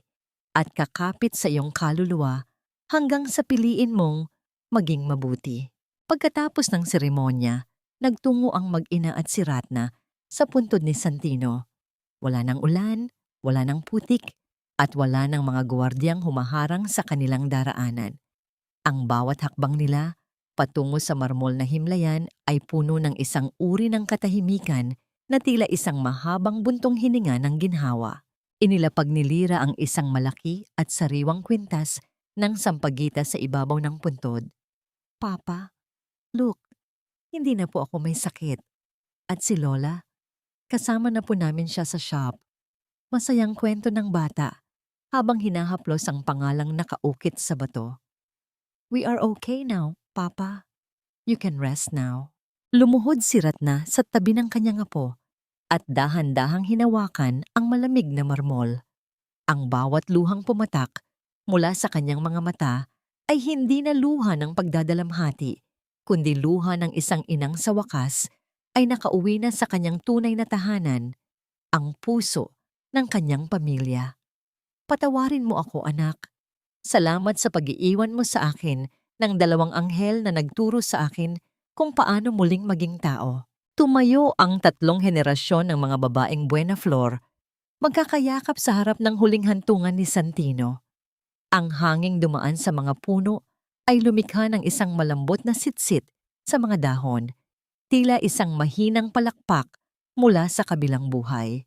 [SPEAKER 1] at kakapit sa iyong kaluluwa hanggang sa piliin mong maging mabuti. Pagkatapos ng seremonya, nagtungo ang mag-ina at si Ratna sa puntod ni Santino. Wala ng ulan, wala ng putik, at wala ng mga gwardyang humaharang sa kanilang daraanan. Ang bawat hakbang nila patungo sa marmol na himlayan ay puno ng isang uri ng katahimikan na tila isang mahabang buntong hininga ng ginhawa. Inilapag ni Lyra ang isang malaki at sariwang kwintas ng sampagita sa ibabaw ng puntod. Papa, look, hindi na po ako may sakit. At si Lola, kasama na po namin siya sa shop. Masayang kwento ng bata habang hinahaplos ang pangalang nakaukit sa bato. We are okay now, Papa. You can rest now. Lumuhod si Ratna sa tabi ng kanyang apo at dahan-dahang hinawakan ang malamig na marmol. Ang bawat luhang pumatak mula sa kanyang mga mata ay hindi na luha ng pagdadalamhati, kundi luha ng isang inang sa wakas ay nakauwi na sa kanyang tunay na tahanan, ang puso ng kanyang pamilya. Patawarin mo ako, anak. Salamat sa pag-iiwan mo sa akin ng dalawang anghel na nagturo sa akin kung paano muling maging tao. Tumayo ang tatlong henerasyon ng mga babaeng Buena Flor, magkakayakap sa harap ng huling hantungan ni Santino. Ang hanging dumaan sa mga puno ay lumikha ng isang malambot na sitsit sa mga dahon, tila isang mahinang palakpak mula sa kabilang buhay.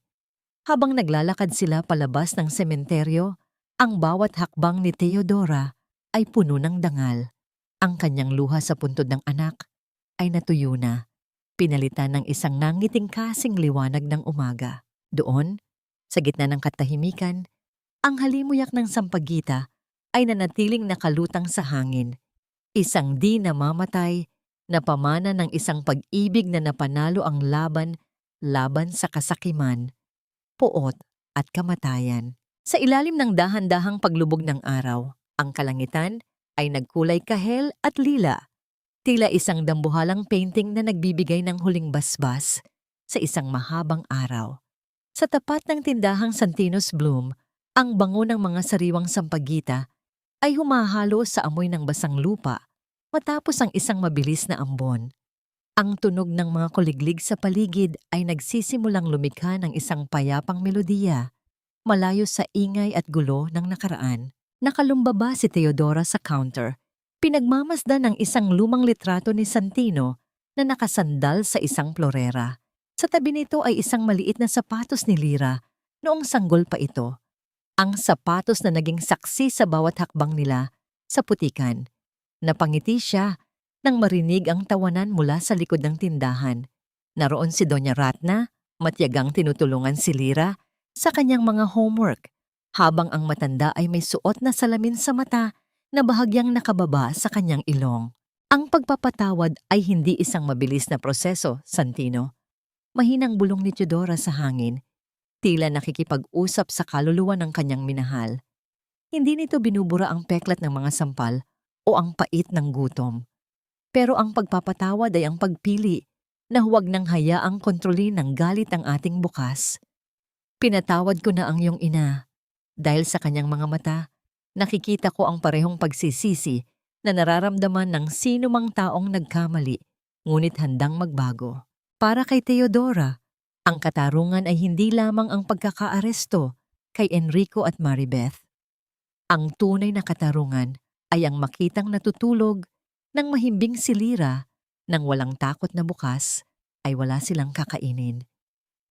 [SPEAKER 1] Habang naglalakad sila palabas ng sementeryo, ang bawat hakbang ni Teodora ay puno ng dangal. Ang kanyang luha sa puntod ng anak ay natuyo na, pinalitan ng isang nangiting kasing liwanag ng umaga. Doon, sa gitna ng katahimikan, ang halimuyak ng sampagita ay nanatiling nakalutang sa hangin. Isang di namamatay na pamana ng isang pag-ibig na napanalo ang laban sa kasakiman, puot at kamatayan. Sa ilalim ng dahan-dahang paglubog ng araw, ang kalangitan ay nagkulay kahel at lila, tila isang dambuhalang painting na nagbibigay ng huling basbas sa isang mahabang araw. Sa tapat ng tindahang Santino's Bloom, ang bango ng mga sariwang sampagita ay humahalo sa amoy ng basang lupa matapos ang isang mabilis na ambon. Ang tunog ng mga kuliglig sa paligid ay nagsisimulang lumikha ng isang payapang melodiya, malayo sa ingay at gulo ng nakaraan. Nakalumbaba si Teodora sa counter. Pinagmamasdan ng isang lumang litrato ni Santino na nakasandal sa isang florera. Sa tabi nito ay isang maliit na sapatos ni Lyra noong sanggol pa ito. Ang sapatos na naging saksi sa bawat hakbang nila sa putikan. Napangiti siya nang marinig ang tawanan mula sa likod ng tindahan. Naroon si Doña Ratna, matyagang tinutulungan si Lyra sa kanyang mga homework, habang ang matanda ay may suot na salamin sa mata na bahagyang nakababa sa kanyang ilong. Ang pagpapatawad ay hindi isang mabilis na proseso, Santino. Mahinang bulong ni Teodora sa hangin, tila nakikipag-usap sa kaluluwa ng kanyang minahal. Hindi nito binubura ang peklat ng mga sampal o ang pait ng gutom. Pero ang pagpapatawad ay ang pagpili na huwag nang hayaang kontrolin ng galit ang ating bukas. Pinatawad ko na ang iyong ina. Dahil sa kanyang mga mata, nakikita ko ang parehong pagsisisi na nararamdaman ng sino mang taong nagkamali, ngunit handang magbago. Para kay Teodora, ang katarungan ay hindi lamang ang pagkakaaresto kay Enrico at Maribeth. Ang tunay na katarungan ay ang makitang natutulog ng mahimbing si Lyra nang walang takot na bukas ay wala silang kakainin.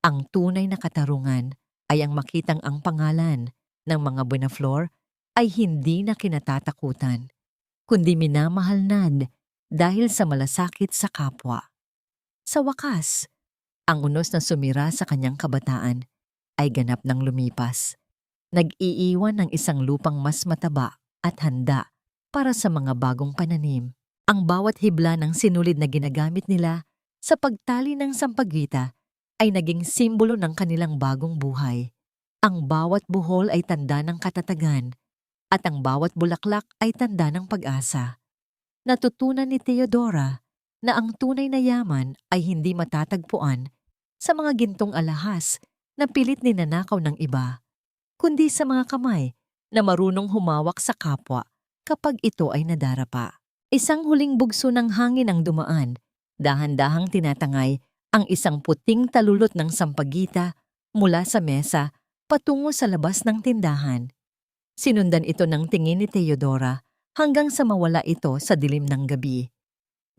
[SPEAKER 1] Ang tunay na katarungan ay ang makitang ang pangalan ng mga Buena Flor ay hindi na kinatatakutan, kundi minamahal na dahil sa malasakit sa kapwa. Sa wakas, ang unos na sumira sa kanyang kabataan ay ganap ng lumipas. Nag-iiwan ng isang lupang mas mataba at handa para sa mga bagong pananim. Ang bawat hibla ng sinulid na ginagamit nila sa pagtali ng sampagita ay naging simbolo ng kanilang bagong buhay. Ang bawat buhol ay tanda ng katatagan at ang bawat bulaklak ay tanda ng pag-asa. Natutunan ni Theodora na ang tunay na yaman ay hindi matatagpuan sa mga gintong alahas na pilit ninanakaw ng iba, kundi sa mga kamay na marunong humawak sa kapwa kapag ito ay nadarapa. Isang huling bugso ng hangin ang dumaan, dahan-dahang tinatangay ang isang puting talulot ng sampagita mula sa mesa patungo sa labas ng tindahan. Sinundan ito ng tingin ni Theodora hanggang sa mawala ito sa dilim ng gabi.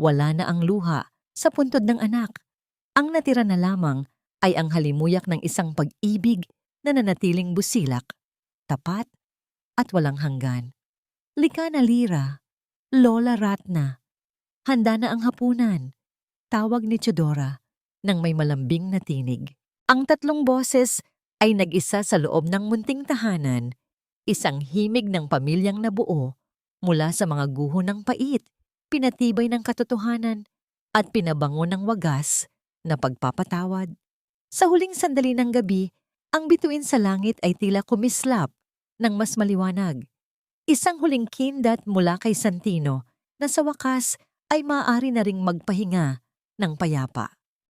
[SPEAKER 1] Wala na ang luha sa puntod ng anak. Ang natira na lamang ay ang halimuyak ng isang pag-ibig na nanatiling busilak, tapat at walang hanggan. Lika na Lira, Lola Ratna. Handa na ang hapunan, tawag ni Theodora nang may malambing na tinig. Ang tatlong boses ay nag-isa sa loob ng munting tahanan, isang himig ng pamilyang nabuo mula sa mga guho ng pait, pinatibay ng katotohanan at pinabango ng wagas na pagpapatawad. Sa huling sandali ng gabi, ang bituin sa langit ay tila kumislap ng mas maliwanag. Isang huling kindat mula kay Santino na sa wakas ay maaari na ring magpahinga ng payapa.